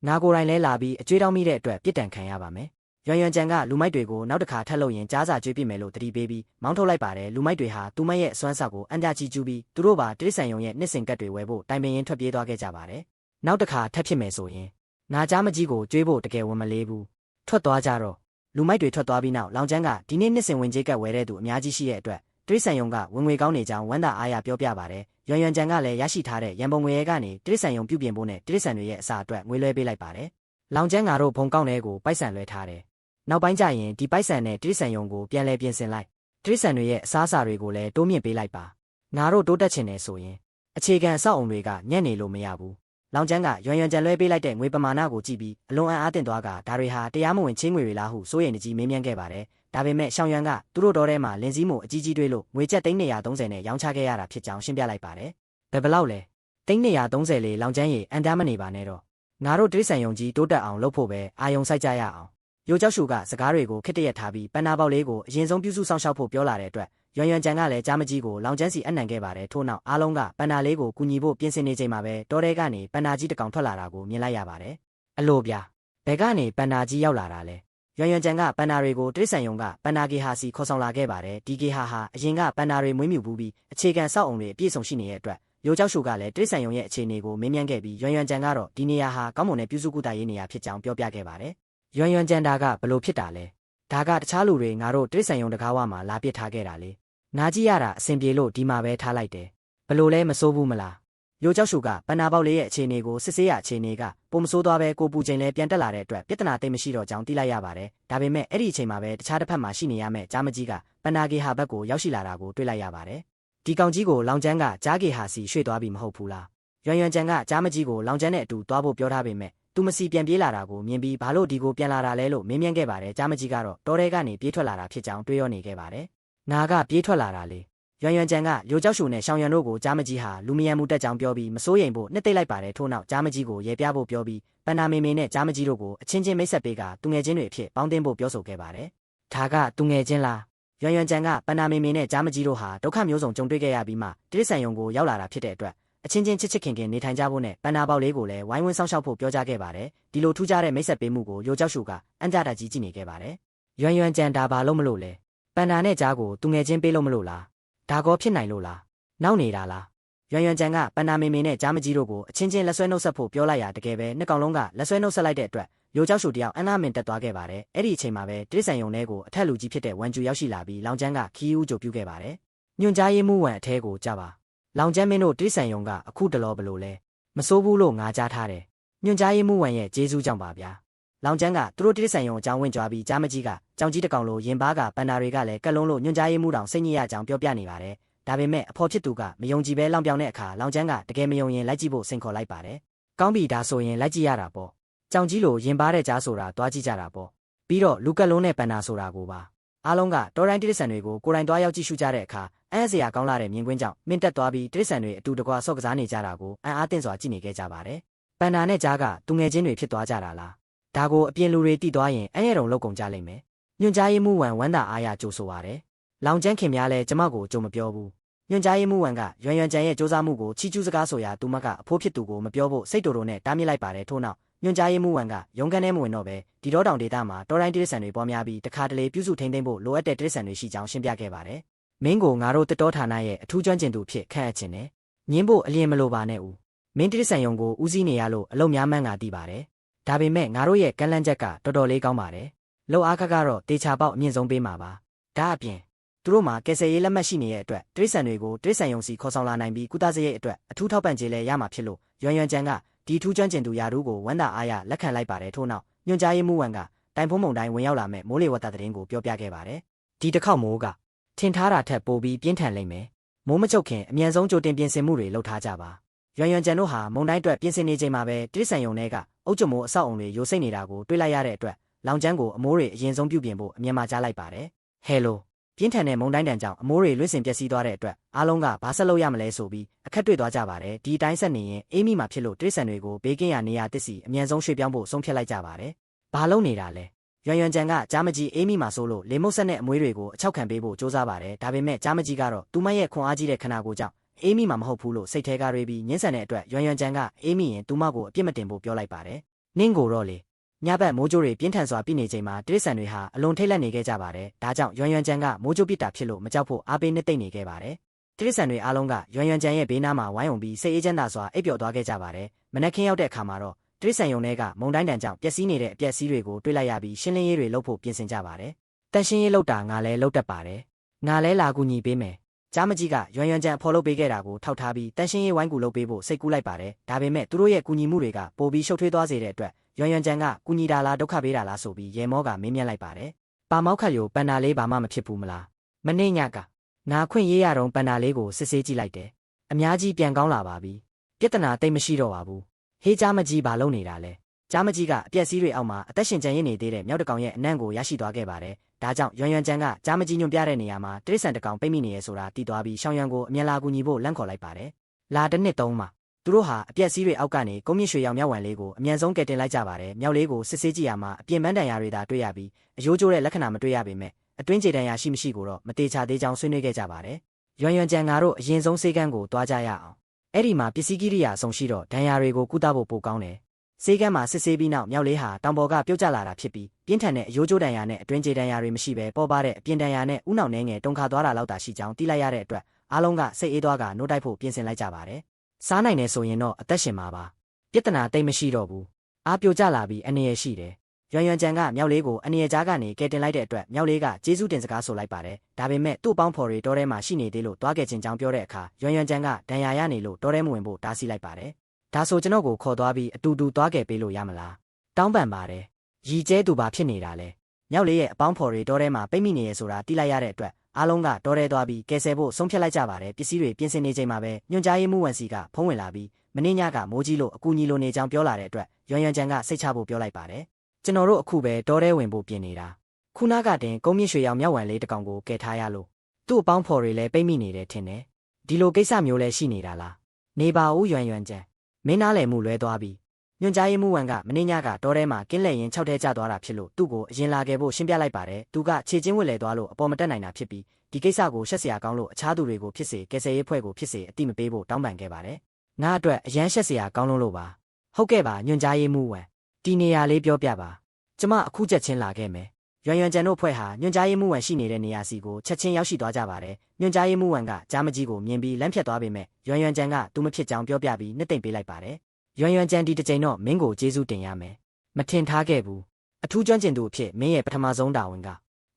ငါကိုယ်တိုင်လဲလာပြီးအကျွေးတောင်းမိတဲ့အတွက်ပြစ်ဒဏ်ခံရပါမယ်ရွံ့ကြံကလူမိုက်တွေကိုနောက်တစ်ခါထပ်လို့ရင်ကြားစာကျွေးပြစ်မယ်လို့တတိပေးပြီးမောင်းထုတ်လိုက်ပါတယ်လူမိုက်တွေဟာသူမရဲ့အစွမ်းဆောက်ကိုအန်တာကြီးကျူးပြီးသူတို့ပါတိရစ္ဆာန်ယုံရဲ့နှစ်စင်ကတ်တွေဝယ်ဖို့တိုင်ပင်ရင်ထွက်ပြေးသွားခဲ့ကြပါတယ်နောက်တစ်ခါထပ်ဖြစ်မယ်ဆိုရင်ငါကြားမကြီးကိုကျွေးဖို့တကယ်ဝင်မလေးဘူးထွက်သွားကြတော့လူမိုက်တွေထွက်သွားပြီးနောက်လောင်ကျန်းကဒီနေ့နှစ်စင်ဝင်ကြေးကတ်ဝယ်တဲ့သူအများကြီးရှိတဲ့အတွက်တိရစ္ဆာန်ယုံကဝင်ငွေကောင်းနေကြောင်းဝမ်းသာအားရပြောပြပါတယ်ရွံ့ကြံကလည်းရရှိထားတဲ့ရန်ပုံငွေကနေတိရစ္ဆာန်ယုံပြုပြင်ဖို့နဲ့တိရစ္ဆာန်တွေရဲ့အစာအတွက်ငွေလွှဲပေးလိုက်ပါတယ်လောင်ကျန်းငါတို့ဘုံကောင်းတဲ့ကိုပိုက်ဆံလွှဲထားတယ်နောက်ပိုင်းကျရင်ဒီပိုက်ဆံနဲ့တိရစ္ဆာန်ယုံကိုပြန်လဲပြင်ဆင်လိုက်တိရစ္ဆာန်တွေရဲ့အစားအစာတွေကိုလည်းတိုးမြင့်ပေးလိုက်ပါငါတို့တိုးတက်ချင်တယ်ဆိုရင်အခြေခံအဆောက်အုံတွေကညံ့နေလို့မရဘူးလောင်ကျန်းကရွံ့ကြံလွှဲပေးလိုက်တဲ့ငွေပမာဏကိုကြည့်ပြီးအလွန်အံ့အားသင့်သွားကဒါတွေဟာတရားမဝင်ချင်းငွေတွေလားဟုစိုးရိမ်နေကြီးမေးမြန်းခဲ့ပါတယ်ဒါပေမဲ့ရှောင်းရွံကသူတို့တော်ထဲမှာလင်းစည်းမှုအကြီးကြီးတွေးလို့ငွေကျပ်330နဲ့ရောင်းချခဲ့ရတာဖြစ်ကြောင်းရှင်းပြလိုက်ပါတယ်ဘယ်လောက်လဲ330လေလောင်ကျန်းရေအန်တားမနေပါနဲ့တော့ ငါတို့တိရစ္ဆာန်ယုံကြီးတိုးတက်အောင်လုပ်ဖို့ပဲအာယုံစိုက်ကြရအောင်ရိုးကြောက်ရှုကစကားတွေကိုခစ်တရက်ထားပြီးပန်နာပေါက်လေးကိုအရင်ဆုံးပြုစုဆောင်ရှောက်ဖို့ပြောလာတဲ့အတွက်ရွမ်ကြံကလည်းကြားမကြီးကိုလောင်ကျန်းစီအနှံခဲ့ပါတယ်ထို့နောက်အားလုံးကပန်နာလေးကိုကူညီဖို့ပြင်ဆင်နေချိန်မှာပဲတောထဲကနေပန်နာကြီးတစ်ကောင်ထွက်လာတာကိုမြင်လိုက်ရပါတယ်အလိုပြဘယ်ကနေပန်နာကြီးရောက်လာတာလဲရွမ်ကြံကပန်နာတွေကိုတိရစ္ဆာန်ယုံကပန်နာကေဟာစီခေါ်ဆောင်လာခဲ့ပါတယ်ဒီကေဟာဟာအရင်ကပန်နာတွေမွေးမြူပြီးအခြေခံစောက်အောင်တွေအပြည့်စုံရှိနေတဲ့အတွက်ရိုးကြောက်ရှုကလည်းတိရစ္ဆာန်ယုံရဲ့အခြေအနေကိုမေးမြန်းခဲ့ပြီးရွမ်ကြံကတော့ဒီနေရာဟာကောင်းမွန်တဲ့ပြုစုကုသရေးနေရာဖြစ်ကြောင်းပြောပြခဲ့ပါတယ်ရွမ်ကြံတာကဘလို့ဖြစ်တာလဲဒါကတခြားလူတွေငါတို့တိရစ္ဆာန်ယုံတကားဝမှာလာပစ်ထားခဲ့တာလေနာကြည့်ရတာအဆင်ပြေလို့ဒီမှာပဲထားလိုက်တယ်ဘလို့လဲမစိုးဘူးမလားရိုးကြောက်ရှုကပန်နာပေါက်လေးရဲ့အခြေအနေကိုစစ်ဆေးရအခြေအနေကပုံမစိုးသွားပဲကိုပူချိန်လဲပြန်တက်လာတဲ့အတွက်ပြဿနာသိမ့်မရှိတော့ကြောင်းသိလိုက်ရပါတယ်ဒါပေမဲ့အဲ့ဒီအချိန်မှာပဲတခြားတစ်ဖက်မှာရှိနေရမယ့်ကြားမကြီးကပန်နာကေဟာဘက်ကိုရောက်ရှိလာတာကိုတွေ့လိုက်ရပါတယ်ဒီကောင်ကြီးကိုလောင်ကျန်းကကြားကေဟာစီရွှေ့သွားပြီမဟုတ်ဘူးလားရွမ်ကြံကကြားမကြီးကိုလောင်ကျန်းနဲ့အတူသွားဖို့ပြောထားပေမဲ့သူမစီပြန်ပြေးလာတာကိုမြင်ပြီးဘာလို့ဒီကိုပြန်လာတာလဲလို့မေးမြန်းခဲ့ပါတယ်ကြားမကြီးကတော့တောထဲကနေပြေးထွက်လာတာဖြစ်ကြောင်းတွေးရောနေခဲ့ပါတယ်ငါကပြေးထွက်လာတာလေရွမ်ကြံကရိုးကြောက်ရှုနဲ့ရှောင်းရံတို့ကိုကြားမကြီးဟာလူမယံမှုတက်ကြောင်းပြောပြီးမစိုးရိမ်ဖို့နှစ်သိမ့်လိုက်ပါတယ်ထို့နောက်ကြားမကြီးကိုရေပြဖို့ပြောပြီးပန်နာမေမေနဲ့ကြားမကြီးတို့ကိုအချင်းချင်းမိတ်ဆက်ပေးကသူငယ်ချင်းတွေအဖြစ်ပေါင်းတင်ဖို့ပြောဆိုခဲ့ပါတယ်ဒါကသူငယ်ချင်းလားရွမ်ကြံကပန်နာမေမေနဲ့ကြားမကြီးတို့ဟာဒုက္ခမျိုးစုံကြုံတွေ့ခဲ့ရပြီးမှတိရစ္ဆာန်ယုံကိုရောက်လာတာဖြစ်တဲ့အတွက်အချင်းချင်းချစ်ချစ်ခင်ခင်နေထိုင်ကြဖို့နဲ့ပန်နာပေါက်လေးကိုလည်းဝိုင်းဝန်းဆောင်ရှောက်ဖို့ပြောကြားခဲ့ပါတယ်ဒီလိုထူးခြားတဲ့မိတ်ဆက်ပေးမှုကိုရိုးကြောက်ရှုကအန်ကြတာကြီးကြည့်နေခဲ့ပါတယ်ရွမ်ကြံဒါဘာလို့မလို့လဲပန်နာနဲ့ကြားကိုသူငယ်ချင်းပေးလို့မလို့လားဒါကောဖြစ်နိုင်လို့လားနောက်နေတာလားရွမ်ကြံကပန်နာမေမေနဲ့ကြားမကြီးတို့ကိုအချင်းချင်းလက်ဆွဲနှုတ်ဆက်ဖို့ပြောလိုက်ရတကယ်ပဲနှစ်ကောင်လုံးကလက်ဆွဲနှုတ်ဆက်လိုက်တဲ့အတွက်ရိုးကြောက်ရှုတယောက်အနာမင်တက်သွားခဲ့ပါတယ်အဲ့ဒီအချိန်မှာပဲတိရစ္ဆာန်ယုံထဲကိုအထက်လူကြီးဖြစ်တဲ့ဝန်ကျူရောက်ရှိလာပြီးလောင်ကျန်းကခီးဦးကြိုပြုခဲ့ပါတယ်ညွန့်ကြားရေးမှုဝန်အထဲကိုကြပါလောင်ကျန်းမင်းတို့တိရစ္ဆာန်ယုံကအခုတလောဘလို့လဲမစိုးဘူးလို့ငါကြားထားတယ်ညွန့်ကြားရေးမှုဝန်ရဲ့ကျေးဇူးကြောင့်ပါဗျာလောင်ကျန်းကသူတို့တိရစ္ဆာန်ယုံအကြောင်းဝင်ကြွားပြီးကြားမကြီးကကြောင်ကြီးတစ်ကောင်လိုရင်ပါးကပန်နာတွေကလည်းကက်လုံးလို့ညွန့်ကြားရေးမှုတောင်စိတ်ညစ်ရကြောင်းပြောပြနေပါတယ်ဒါပေမဲ့အဖော်ဖြစ်သူကမယုံကြည်ပဲလောင်ပြောင်တဲ့အခါလောင်ကျန်းကတကယ်မယုံရင်လိုက်ကြည့်ဖို့စိန်ခေါ်လိုက်ပါတယ်ကောင်းပြီဒါဆိုရင်လိုက်ကြည့်ရတာပေါ့ကြောင်ကြီးလိုရင်ပါးတဲ့ကြားဆိုတာတွားကြည့်ကြတာပေါ့ပြီးတော့လူကက်လုံးနဲ့ပန်နာဆိုတာကိုပါအားလုံးကတောတိုင်းတိရစ္ဆာန်တွေကိုကိုယ်တိုင်တွားရောက်ကြည့်ရှုကြတဲ့အခါအံ့စရာကောင်းလာတဲ့မြင်ကွင်းကြောင့်မင်းတက်သွားပြီးတိရစ္ဆာန်တွေအတူတကွဆော့ကစားနေကြတာကိုအံ့အားသင့်စွာကြည့်နေခဲ့ကြပါတယ်ပန်နာနဲ့ကြားကသူငယ်ချင်းတွေဖြစ်သွားကြတာလားဒါကိုအပြင်လူတွေတိသွားရင်အံ့ရတုံလောက်ကုန်ကြလိမ့်မယ်ညွန့်ကြားရေးမှုဝန်ဝမ်းသာအားရကြိုဆိုပါတယ်လောင်ကျန်းခင်များလဲကျမကိုကြုံမပြောဘူးညွန့်ကြားရေးမှုဝန်ကရွမ်ကြံရဲ့စ조사မှုကိုချီးကျူးစကားဆိုရာသူမကအဖိုးဖြစ်သူကိုမပြောဖို့စိတ်တိုနဲ့တားမြစ်လိုက်ပါတယ်ထို့နောက်ညွန့်ကြားရေးမှုဝန်ကရုံးခန်းထဲမဝင်တော့ပဲဒီတော့တောင်ဒေသမှာတောတိုင်းတိရစ္ဆာန်တွေပေါ်များပြီးတခါတလေပြုစုထိန်းသိမ်းဖို့လိုအပ်တဲ့တိရစ္ဆာန်တွေရှိကြောင်းရှင်းပြခဲ့ပါတယ်မင်းကိုငါတို့တတော်ဌာနရဲ့အထူးကျွမ်းကျင်သူဖြစ်ခန့်အပ်ခြင်းနဲ့ညင်းဖို့အလျင်မလိုပါနဲ့ဦးမင်းတိရစ္ဆာန်ယုံကိုဦးစီးနေရလို့အလုံများမှန်းငါသိပါတယ်ဒါပေမဲ့ငါတို့ရဲ့ကန့်လန့်ချက်ကတော်တော်လေးကောင်းပါတယ်လောက်အားခက်ကတော့တေချာပေါက်အမြင့်ဆုံးပေးမှာပါဒါအပြင်သူတို့မှာကယ်ဆယ်ရေးလက်မှတ်ရှိနေတဲ့အတွက်တိရစ္ဆာန်တွေကိုတိရစ္ဆာန်ယုံစီခေါ်ဆောင်လာနိုင်ပြီးကုသစရိတ်အတွက်အထူးထောက်ပံ့ကြေးလည်းရမှာဖြစ်လို့ရွမ်ကြံကဒီထူးကျွမ်းကျင်သူယာတို့ကိုဝမ်းသာအားရလက်ခံလိုက်ပါတယ်ထို့နောက်ညွန့်ကြားရေးမှုဝန်ကတိုင်ဖုံးမုန်တိုင်းဝင်ရောက်လာမဲ့မိုးလေဝသသတင်းကိုပြောပြခဲ့ပါတယ်ဒီတစ်ခေါက်မိုးကထင်ထားတာထက်ပိုပြီးပြင်းထန်လိမ့်မယ်မိုးမချုပ်ခင်အမြန်ဆုံးကြိုတင်ပြင်ဆင်မှုတွေလုပ်ထားကြပါရွမ်ကြံတို့ဟာမုန်တိုင်းအတွက်ပြင်ဆင်နေချိန်မှာပဲတိရစ္ဆာန်ယုံတွေကឩပ်ကြမိုးအဆောက်အုံတွေယိုစိမ့်နေတာကိုတွေ့လိုက်ရတဲ့အတွက်လောင်ကျန်းကိုအမိုးတွေအရင်ဆုံးပြုပြင်ဖို့အမြင်မှာကြားလိုက်ပါတယ်ဟဲလိုပြင်းထန်တဲ့မုန်တိုင်းတန်ကြောင့်အမိုးတွေလွင့်စင်ပျက်စီးသွားတဲ့အတွက်အားလုံးကဘာဆက်လုပ်ရမလဲဆိုပြီးအခက်တွေ့သွားကြပါတယ်ဒီအတိုင်းဆက်နေရင်အေးမိမှာဖြစ်လို့တိရစ္ဆာန်တွေကိုဘေးကင်းရာနေရာတစ်စီအမြန်ဆုံးရွှေ့ပြောင်းဖို့ဆုံးဖြတ်လိုက်ကြပါတယ်ဘာလုပ်နေတာလဲရွမ်ကြံကကြားမကြီးအေးမိမှာဆိုလို့လေမုတ်ဆက်နဲ့အမွေးတွေကိုအချောက်ခံပေးဖို့စ조사ပါတယ်ဒါပေမဲ့ကြားမကြီးကတော့သူမရဲ့ခွန်အားကြီးတဲ့ခန္ဓာကိုယ်ကြောင့်အေးမိမှာမဟုတ်ဘူးလို့စိတ်ထဲကတွေးပြီးညှင်းဆန်တဲ့အတွက်ရွမ်ကြံကအေးမိရင်သူမကိုအပြစ်မတင်ဖို့ပြောလိုက်ပါတယ်နင်းကိုတော့လေညဘက်မိုးကြိုးတွေပြင်းထန်စွာပြည့်နေချိန်မှာတိရစ္ဆာန်တွေဟာအလွန်ထိတ်လန့်နေခဲ့ကြပါတယ်ဒါကြောင့်ရွမ်ကြံကမိုးကြိုးပစ်တာဖြစ်လို့မကြောက်ဖို့အားပေးနှစ်သိမ့်နေခဲ့ပါတယ်တိရစ္ဆာန်တွေအားလုံးကရွမ်ကြံရဲ့ဘေးနားမှာဝိုင်းဝန်းပြီးစိတ်အေးချမ်းသာစွာအိပ်ပျော်သွားခဲ့ကြပါတယ်မနက်ခင်းရောက်တဲ့အခါမှာတော့တိရစ္ဆာန်ယုံတွေကမုန်တိုင်းတန်ကြောင့်ပျက်စီးနေတဲ့အပျက်စီးတွေကိုတွေ့လိုက်ရပြီးရှင်းလင်းရေးတွေလုပ်ဖို့ပြင်ဆင်ကြပါတယ်တန်ရှင်းရေးလုပ်တာငါလည်းလုပ်တတ်ပါတယ်ငါလည်းလာကူညီပေးမယ်ကြားမကြီးကရွမ်ကြံအဖော်လုပ်ပေးခဲ့တာကိုထောက်ထားပြီးတန်ရှင်းရေးဝိုင်းကူလုပ်ပေးဖို့စိတ်ကူးလိုက်ပါတယ်ဒါပေမဲ့သူတို့ရဲ့ကူညီမှုတွေကပိုပြီးရှုပ်ထွေးသွားစေတဲ့အတွက်ရွမ်ကြံကကူညီတာလားဒုက္ခပေးတာလားဆိုပြီးရေမောကမေးမြန်းလိုက်ပါတယ်ပါမောက်ခတ်ယိုပန်နာလေးဘာမှမဖြစ်ဘူးမလားမနေ့ညကငါခွင့်ရေးရတော့ပန်နာလေးကိုစစ်ဆေးကြည့်လိုက်တယ်အများကြီးပြန်ကောင်းလာပါပြီပြဿနာတိတ်မရှိတော့ပါဘူးဟေးကြားမကြီးဘာလုပ်နေတာလဲကြားမကြီးကအပြက်စီးတွေအောက်မှာအသက်ရှင်ကျန်ရစ်နေသေးတဲ့မြောက်တကောင်ရဲ့အနံ့ကိုရရှိသွားခဲ့ပါတယ်ဒါကြောင့်ရွမ်ကြံကကြားမကြီးညွန့်ပြတဲ့နေရာမှာတိရစ္ဆာန်တကောင်ပိတ်မိနေရဆိုတာတီးသွားပြီးရှောင်းရံကိုအမြန်လာကူညီဖို့လန့်ခေါ်လိုက်ပါတယ်လာတစ်နှစ်သုံးမှာ သူတို့ဟာအပြက်စီးတွေအောက်ကနေကုန်းမြင့်ရွှေရောင်မြောက်ဝံလေးကိုအမြန်ဆုံးကယ်တင်လိုက်ကြပါတယ်မြောက်လေးကိုစစ်ဆေးကြည့်ရမှာအပြင်ပန်းတန်ရာတွေသာတွေ့ရပြီးအယိုးကျိုးတဲ့လက္ခဏာမတွေ့ရပေမဲ့အတွင်းခြေတန်ရာရှိမရှိကိုတော့မတေချာသေးကြောင်းဆွေးနွေးခဲ့ကြပါတယ်ရွမ်ရွမ်ကျန်ငါတို့အရင်ဆုံးစေကန်းကိုတွားကြရအောင်အဲ့ဒီမှာပစ္စည်းကိရိယာအစုံရှိတော့ဒဏ်ရာတွေကိုကုသဖို့ပိုကောင်းတယ်စေကန်းမှာစစ်ဆေးပြီးနောက်မြောက်လေးဟာတောင်ပေါ်ကပြုတ်ကျလာတာဖြစ်ပြီးပြင်းထန်တဲ့အယိုးကျိုးဒဏ်ရာနဲ့အတွင်းခြေဒဏ်ရာတွေမရှိဘဲပေါ်ပါတဲ့အပြင်ဒဏ်ရာနဲ့ဥနောက်နှဲငယ်တုံခါသွားတာလောက်သာရှိကြောင်းသိလိုက်ရတဲ့အတွက်အားလုံးကစိတ်အေးသွားကနိုးတိုက်ဖို့ပြင်ဆင်လိုက်ကြပါတယ်စားနိုင်တယ်ဆိုရင်တော့အသက်ရှင်မှာပါပြဿနာတိတ်မရှိတော့ဘူးအားပြိုကျလာပြီးအနေရရှိတယ်ရွမ်ရွမ်ကျန်ကမြောက်လေးကိုအနေရကြားကနေကယ်တင်လိုက်တဲ့အတွက်မြောက်လေးကကျေးဇူးတင်စကားဆိုလိုက်ပါတယ်ဒါပေမဲ့သူ့ပေါင်းဖော်တွေတောထဲမှာရှိနေသေးလို့တွားခဲ့ခြင်းကြောင်းပြောတဲ့အခါရွမ်ရွမ်ကျန်ကဒဏ်ရာရနေလို့တောထဲမဝင်ဖို့တားဆီးလိုက်ပါတယ်ဒါဆိုကျွန်တော်ကိုခေါ်သွားပြီးအတူတူတွားခဲ့ပေးလို့ရမလားတောင်းပန်ပါတယ်ရည်ကျဲသူပါဖြစ်နေတာလဲမြောက်လေးရဲ့အပေါင်းဖော်တွေတောထဲမှာပိတ်မိနေရဆိုတာတိလိုက်ရတဲ့အတွက်အားလုံးကတောထဲသွားပြီးကယ်ဆယ်ဖို့ဆုံးဖြတ်လိုက်ကြပါတယ်ပစ္စည်းတွေပြင်ဆင်နေချိန်မှာပဲညွန့်ကြားရေးမှုဝန်စီကဖုံးဝင်လာပြီးမင်းညကမိုးကြီးလို့အကူကြီးလိုနေကြောင်းပြောလာတဲ့အတွက်ရွမ်ရွမ်ကျန်ကစိတ်ချဖို့ပြောလိုက်ပါတယ်ကျွန်တော်တို့အခုပဲတောထဲဝင်ဖို့ပြင်နေတာခုနကတင်ကုန်းမြင့်ရွှေရောင်မြောက်ဝံလေးတစ်ကောင်ကိုကယ်ထားရလို့သူ့အပေါင်းဖော်တွေလည်းပိတ်မိနေတယ်ထင်တယ်ဒီလိုကိစ္စမျိုးလည်းရှိနေတာလားနေပါဦးရွမ်ရွမ်ကျန်မင်းနားလည်မှုလွဲသွားပြီညွန့်ကြားရေးမှုဝန်ကမင်းညကတောထဲမှာကင်းလှည့်ရင်6ထဲကျသွားတာဖြစ်လို့သူ့ကိုအရင်လာခဲ့ဖို့ရှင်းပြလိုက်ပါတယ်သူကခြေချင်းဝစ်လဲသွားလို့အပေါ်မတက်နိုင်တာဖြစ်ပြီးဒီကိစ္စကိုရှက်စရာကောင်းလို့အခြားသူတွေကိုဖြစ်စေကယ်ဆယ်ရေးဖွဲ့ကိုဖြစ်စေအတိမပေးဖို့တောင်းပန်ခဲ့ပါတယ်ငါအတွက်အရန်ရှက်စရာကောင်းလို့ပါဟုတ်ကဲ့ပါညွန့်ကြားရေးမှုဝန်ဒီနေရာလေးပြောပြပါကျမအခုချက်ချင်းလာခဲ့မယ်ရွမ်ရွမ်ကျန်တို့ဖွဲ့ဟာညွန့်ကြားရေးမှုဝန်ရှိနေတဲ့နေရာစီကိုချက်ချင်းရောက်ရှိသွားကြပါတယ်ညွန့်ကြားရေးမှုဝန်ကကြားမကြီးကိုမြင်ပြီးလမ်းဖြတ်သွားပေမဲ့ရွမ်ရွမ်ကျန်ကသူမဖြစ်ကြောင်းပြောပြပြီးနှစ်သိမ့်ပေးလိုက်ပါတယ်ရွမ်ရွမ်ကျန်ဒီတစ်ချိန်တော့မင်းကိုကျေးဇူးတင်ရမယ်မထင်ထားခဲ့ဘူးအထူးကျွမ်းကျင်သူအဖြစ်မင်းရဲ့ပထမဆုံးတာဝန်က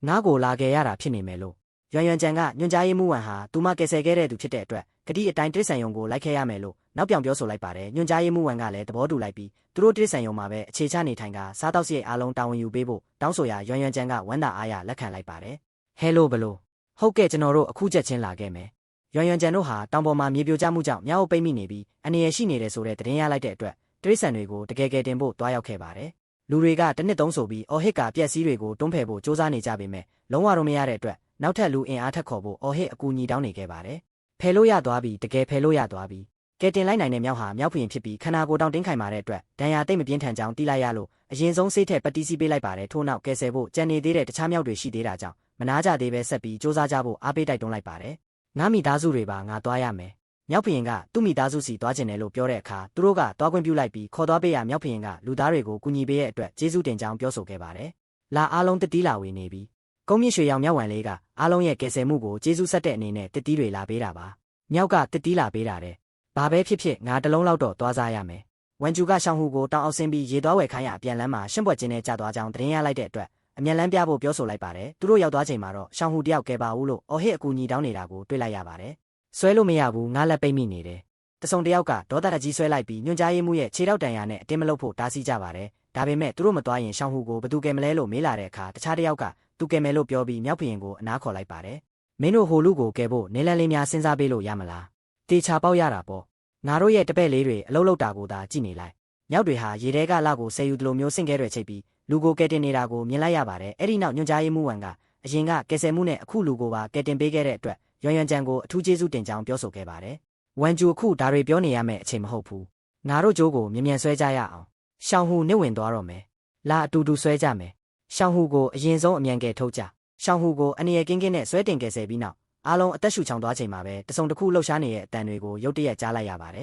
ငါ့ကိုလာခဲ့ရတာဖြစ်နေမယ်လို့ရွမ်ရွမ်ကျန်ကညွန့်ကြားရေးမှုဝန်ဟာသူမကယ်ဆယ်ခဲ့တဲ့သူဖြစ်တဲ့အတွက်ဂတိအတိုင်းတိရစ္ဆာန်ယုံကိုလိုက်ခဲ့ရမယ်လို့နောက်ပြောင်ပြောဆိုလိုက်ပါတယ်ညွန့်ကြားရေးမှုဝန်ကလည်းသဘောတူလိုက်ပြီးသူတို့တိရစ္ဆာန်ယုံမှာပဲအခြေချနေထိုင်ကစားတောက်စရိတ်အားလုံးတာဝန်ယူပေးဖို့တောင်းဆိုရာရွမ်ရွမ်ကျန်ကဝမ်းသာအားရလက်ခံလိုက်ပါတယ်ဟဲလိုဘလိုဟုတ်ကဲ့ကျွန်တော်တို့အခုချက်ချင်းလာခဲ့မယ်ရွမ်ရွမ်ကျန်တို့ဟာတောင်ပေါ်မှာမြေပြိုကျမှုကြောင့်မြောက်ပိတ်မိနေပြီးအနေရရှိနေတယ်ဆိုတဲ့သတင်းရလိုက်တဲ့အတွက်တိရစ္ဆာန်တွေကိုတကယ်ကယ်တင်ဖို့တွားရောက်ခဲ့ပါတယ်လူတွေကတစ်နှစ်သုံးဆိုပြီးအော်ဟစ်ကပြက်စီးတွေကိုတွန်းဖယ်ဖို့စ조사နေကြပေမဲ့လုံးဝတော့မရတဲ့အတွက်နောက်ထပ်လူအင်အားထက်ခေါ်ဖို့အော်ဟစ်အကူအညီတောင်းနေခဲ့ပါတယ်ဖယ်လို့ရသွားပြီတကယ်ဖယ်လို့ရသွားပြီကဲတင်လိုက်နိုင်တဲ့မြောက်ဟာမြောက်ဖျင်ဖြစ်ပြီးခန္ဓာကိုယ်တောင်တင်းခိုင်မာတဲ့အတွက်ဒဏ်ရာတိတ်မပြင်းထန်ကြောင်းသိလိုက်ရလို့အရင်ဆုံးစိတ်ထက်ပတိစီပေးလိုက်ပါတယ်ထို့နောက်ကယ်ဆယ်ဖို့ကြံနေသေးတဲ့တခြားမြောက်တွေရှိသေးတာကြောင့်မနာကြသေးပဲဆက်ပြီးစ조사ကြဖို့အားပေးတိုက်တွန်းလိုက်ပါတယ်ငါမိသားစုတွေပါငါသွားရမယ်မြောက်ဖျင်ကသူ့မိသားစုစီသွားကျင်တယ်လို့ပြောတဲ့အခါသူတို့ကသွားခွင့်ပြုလိုက်ပြီးခေါ်သွားပေးရမြောက်ဖျင်ကလူသားတွေကိုကူညီပေးတဲ့အတွက်ကျေးဇူးတင်ကြောင်းပြောဆိုခဲ့ပါတယ်လာအားလုံးတတိလာဝေနေပြီကုန်းမြင့်ရွှေရောင်မြောက်ဝံလေးကအားလုံးရဲ့ကယ်ဆယ်မှုကိုကျေးဇူးဆက်တဲ့အနေနဲ့တတိတွေလာပေးတာပါမြောက်ကတတိလာပေးတာတဲ့ဘာပဲဖြစ်ဖြစ်ငါတလုံးလောက်တော့သွားစားရမယ်ဝန်ကျူကရှောင်းဟူကိုတောင်းအောင်ဆင်းပြီးရေသွားဝယ်ခိုင်းရအပြန်လမ်းမှာရှင်းပွက်ခြင်းနဲ့ကြာသွားကြောင်းသတင်းရလိုက်တဲ့အတွက်အမြန်လမ်းပြဖို့ပြောဆိုလိုက်ပါတယ်သူတို့ရောက်သွားချိန်မှာတော့ရှောင်းဟူတယောက်ကဲပါဦးလို့အော်ဟစ်အကူအညီတောင်းနေတာကိုတွေ့လိုက်ရပါတယ်ဆွဲလို့မရဘူးငါလက်ပိတ်မိနေတယ်တစုံတယောက်ကဒေါသတကြီးဆွဲလိုက်ပြီးညွန့်ကြားရေးမှုရဲ့ခြေထောက်တန်ရာနဲ့အတင်းမလုပ်ဖို့တားဆီးကြပါတယ်ဒါပေမဲ့သူတို့မသွားရင်ရှောင်းဟူကိုဘသူကဲမလဲလို့မေးလာတဲ့အခါတခြားတယောက်ကသူကဲမယ်လို့ပြောပြီးမြောက်ဖျင်ကိုအနားခေါ်လိုက်ပါတယ်မင်းတို့ဟိုလူကိုကဲဖို့နေလန်းလေးများစဉ်းစားပေးလို့ရမလားတေချာပေါက်ရတာပေါ့ငါတို့ရဲ့တပည့်လေးတွေအလုပ်လုပ်တာကိုသာကြည့်နေလိုက်မြောက်တွေဟာရေထဲကလောက်ကိုဆယ်ယူတလို့မျိုးဆင့်ခဲတွေချိတ်ပြီးလူကိုကဲတင်နေတာကိုမြင်လိုက်ရပါတယ်အဲ့ဒီနောက်ညွန့်ကြားရေးမှုဝန်ကအရင်ကကဲဆယ်မှုနဲ့အခုလူကိုပါကဲတင်ပေးခဲ့တဲ့အတွက်ရွမ်ရွမ်ကျန်ကိုအထူးကျေးဇူးတင်ကြောင်းပြောဆိုခဲ့ပါတယ်ဝန်ကျူအခုဒါတွေပြောနေရမယ့်အချိန်မဟုတ်ဘူးငါတို့ကြိုးကိုမြ мян ဆွဲကြရအောင်ရှောင်းဟူနစ်ဝင်သွားတော့မယ်လာအတူတူဆွဲကြမယ်ရှောင်းဟူကိုအရင်ဆုံးအမြန်ကယ်ထုတ်ကြရှောင်းဟူကိုအနေရကင်းကင်းနဲ့ဆွဲတင်ကယ်ဆယ်ပြီးနောက်အားလုံးအသက်ရှူချောင်သွားချိန်မှာပဲတစုံတစ်ခုလှုပ်ရှားနေတဲ့အတန်တွေကိုရုတ်တရက်ကြားလိုက်ရပါတယ်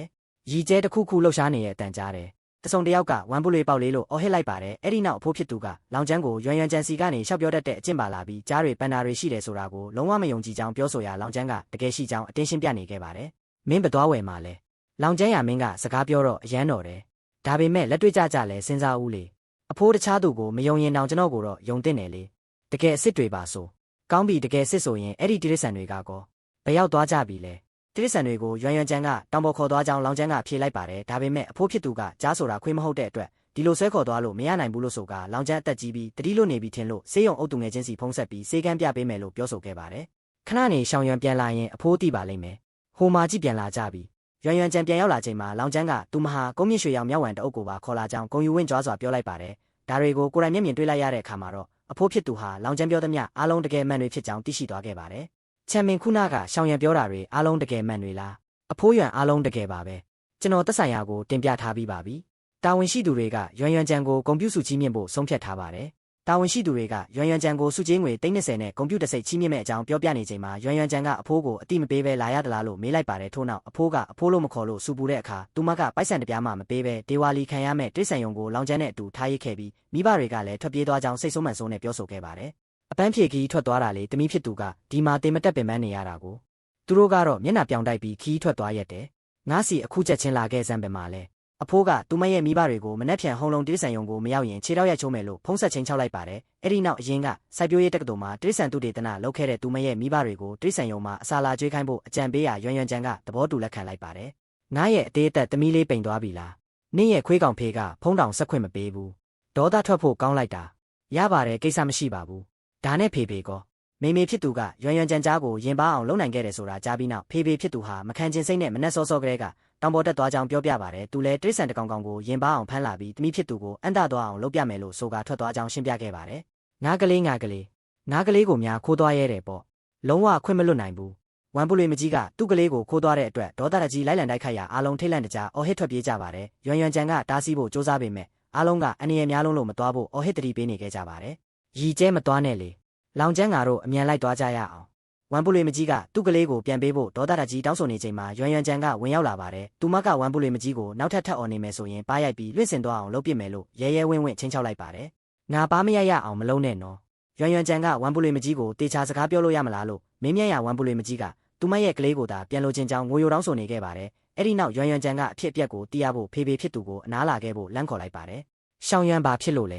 ရီကျဲတစ်ခုခုလှုပ်ရှားနေတဲ့အတန်ကြားတယ်တစုံတစ်ယောက်ကဝမ်ပုလေးပေါက်လေးလို့အော်ဟစ်လိုက်ပါတယ်အဲ့ဒီနောက်အဖိုးဖြစ်သူကလောင်ကျန်းကိုရွမ်ရွမ်ကျန်စီကနေရှောက်ပြောတတ်တဲ့အကျင့်ပါလာပြီးကြားတွေပန်နာတွေရှိတယ်ဆိုတာကိုလုံးဝမယုံကြည်ကြောင်းပြောဆိုရာလောင်ကျန်းကတကယ်ရှိကြောင်းအတင်းရှင်းပြနေခဲ့ပါတယ်မင်းဘသွားဝယ်မှာလဲလောင်ကျန်းရမင်းကစကားပြောတော့အယမ်းတော်တယ်ဒါပေမဲ့လက်တွေ့ကြလဲစဉ်းစားဦးလေအဖိုးတခြားသူကိုမယုံရင်တောင်ကျွန်တော်ကိုတော့ယုံတင်တယ်လေတကယ်အစ်စ်တွေပါဆိုကောင်းပြီတကယ်စစ်ဆိုရင်အဲ့ဒီတိရစ္ဆာန်တွေကကောဘယ်ရောက်သွားကြပြီလဲတိရစ္ဆာန်တွေကိုရွမ်ရွမ်ကျန်ကတောင်ပေါ်ခေါ်သွားကြောင်းလောင်ကျန်းကဖြေလိုက်ပါတယ်ဒါပေမဲ့အဖိုးဖြစ်သူကကြားဆိုတာခွေးမဟုတ်တဲ့အတွက်ဒီလိုဆွဲခေါ်သွားလို့မရနိုင်ဘူးလို့ဆိုကလောင်ကျန်းအသက်ကြီးပြီးတတိလို့နေပြီထင်လို့ဆေးရုံအုပ်သူငယ်ချင်းစီဖုံးဆက်ပြီးဆေးကမ်းပြပေးမယ်လို့ပြောဆိုခဲ့ပါတယ်ခဏနေရှောင်ရွံပြန်လာရင်အဖိုးသိပါလိမ့်မယ်ဟိုမာကြည့်ပြန်လာကြပြီရွမ်ရွမ်ကျန်ပြန်ရောက်လာချိန်မှာလောင်ကျန်းကသူမဟာကုန်းမြင့်ရွှေရောင်မြောက်ဝံတအုပ်ကိုပါခေါ်လာကြောင်းဂုံယူဝင့်ကြွားစွာပြောလိုက်ပါတယ်ဒါတွေကိုကိုယ်တိုင်မျက်မြင်တွေ့လိုက်ရတဲ့အခါမှာတော့အဖိုးဖြစ်သူဟာလောင်ကျန်းပြောသမျှအားလုံးတကယ်မှန်တွေဖြစ်ကြောင်းသိရှိသွားခဲ့ပါတယ်ချန်မင်ခုနကရှောင်ရံပြောတာတွေအားလုံးတကယ်မှန်တွေလားအဖိုးရွံအားလုံးတကယ်ပါပဲ ကျွန်တော်သက်ဆိုင်ရာကိုတင်ပြထားပြီးပါပြီ။တာဝန်ရှိသူတွေကရွမ်ကျန်ကိုဂုဏ်ပြုစုချီးမြှင့်ဖို့ဆုံးဖြတ်ထားပါတယ်။တာဝန်ရှိသူတွေကရွမ်ကျန်ကိုစုကြေးငွေ30နဲ့ဂုဏ်ပြုတစိတ်ချီးမြှင့်မဲ့အကြောင်းပြောပြနေချိန်မှာရွမ်ကျန်ကအဖိုးကိုအတိမပေးဘဲလာရသလားလို့မေးလိုက်ပါတယ်ထို့နောက်အဖိုးကအဖိုးလို့မခေါ်လို့စူပူတဲ့အခါသူမကပိုက်ဆံတပြားမှမပေးဘဲဒေဝါလီခံရမဲ့တိရစ္ဆာန်ယုံကိုလောင်ကျန်းနဲ့အတူထားရိတ်ခဲ့ပြီးမိဘတွေကလည်းထွက်ပြေးသွားကြောင်းစိတ်ဆိုးမှန်ဆိုးနဲ့ပြောဆိုခဲ့ပါတယ်။အပန်းဖြေခီးထွက်သွားတာလေတမီးဖြစ်သူကဒီမှာတင်မတက်ပင်ပန်းနေရတာကိုသူတို့ကတော့မျက်နှာပြောင်တိုက်ပြီးခီးထွက်သွားရက်တယ်။ငါးစီအခုချက်ချင်းလာခဲ့စမ်းပင်မှာလဲအဖိုးကသူမရဲ့မိဘတွေကိုမနှက်ဖြန်ဟုံလုံးတိရစ္ဆာန်ယုံကိုမရောက်ရင်ခြေထောက်ရိုက်ချိုးမယ်လို့ဖုံးဆက်ချင်းချောက်လိုက်ပါတယ်။အဲ့ဒီနောက်အရင်ကစိုက်ပျိုးရေးတက္ကသိုလ်မှာတိရစ္ဆာန်သူတေသနလုပ်ခဲ့တဲ့သူမရဲ့မိဘတွေကိုတိရစ္ဆာန်ယုံမှာအစာလာကျွေးခိုင်းဖို့အကြံပေးရာရွမ်ကျန်ကသဘောတူလက်ခံလိုက်ပါတယ်။ငါရဲ့အသေးအသက်သမီးလေးပိန်သွားပြီလား။နင့်ရဲ့ခွေးကောင်ဖေးကဖုံးတောင်ဆက်ခွင့်မပေးဘူး။ဒေါသထွက်ဖို့ကောင်းလိုက်တာ။ရပါတယ်ကိစ္စမရှိပါဘူး။ဒါနဲ့ဖေကောမေမေဖြစ်သူကရွမ်ကျန်ကြားကိုရင်ပါအောင်လုပ်နိုင်ခဲ့တယ်ဆိုတာကြားပြီးနောက်ဖေဖြစ်သူဟာမခံချင်စိတ်နဲ့မနှက်စောစောကလေးကတောင်ပေါ်တက်သွားကြောင်းပြောပြပါတယ်သူလည်းတိရစ္ဆာန်တကောင်ကောင်ကိုရင်ပါအောင်ဖမ်းလာပြီးတမိဖြစ်သူကိုအန်တသွားအောင်လုပ်ပြမယ်လို့ဆိုကာထွက်သွားကြောင်းရှင်းပြခဲ့ပါတယ်ငါကလေးကိုများခိုးသွားရဲတယ်ပေါ့လုံးဝခွင့်မလွတ်နိုင်ဘူးဝမ်ပူလွေမကြီးကသူ့ကလေးကိုခိုးသွားတဲ့အတွက်ဒေါသတကြီးလိုက်လံတိုက်ခိုက်ရာအားလုံးထိတ်လန့်တကြားအော်ဟစ်ထွက်ပြေးကြပါတယ်ရွမ်ကျန်ကတားဆီးဖို့စူးစမ်းပေမဲ့အားလုံးကအန္တရာယ်များလုံးလို့မသွားဖို့အော်ဟစ်တတိပေးနေခဲ့ကြပါတယ်ရီကျဲမသွားနဲ့လေလောင်ကျန်းငါတို့အမြန်လိုက်သွားကြရအောင်ဝမ်ပူလွေမကြီးကသူ့ကလေးကိုပြန်ပေးဖို့ဒေါသတကြီးတောင်းဆိုနေချိန်မှာရွမ်ကျန်ကဝင်ရောက်လာပါတယ်သူမကဝမ်ပူလွေမကြီးကိုနောက်ထပ်အော်နေမယ်ဆိုရင်ပါရိုက်ပြီးလွင့်စင်သွားအောင်လုပ်ပစ်မယ်လို့ရဲရဲဝင်းဝင်းချင်းချောက်လိုက်ပါတယ်ငါပါမရရအောင်မလုံးနဲ့နော်ရွမ်ကျန်ကဝမ်ပူလွေမကြီးကိုတေချာစကားပြောလို့ရမလားလို့မင်းမြတ်ရဝမ်ပူလွေမကြီးကသူမရဲ့ကလေးကိုသာပြန်လိုချင်ကြောင်းငိုယိုတောင်းဆိုနေခဲ့ပါတယ်အဲ့ဒီနောက်ရွမ်ကျန်ကအဖြစ်အပျက်ကိုတီးရဖို့ဖေဖြစ်သူကိုအနားလာခဲ့ဖို့လမ်းခေါ်လိုက်ပါတယ်ရှောင်းရမ်းပါဖြစ်လို့လဲ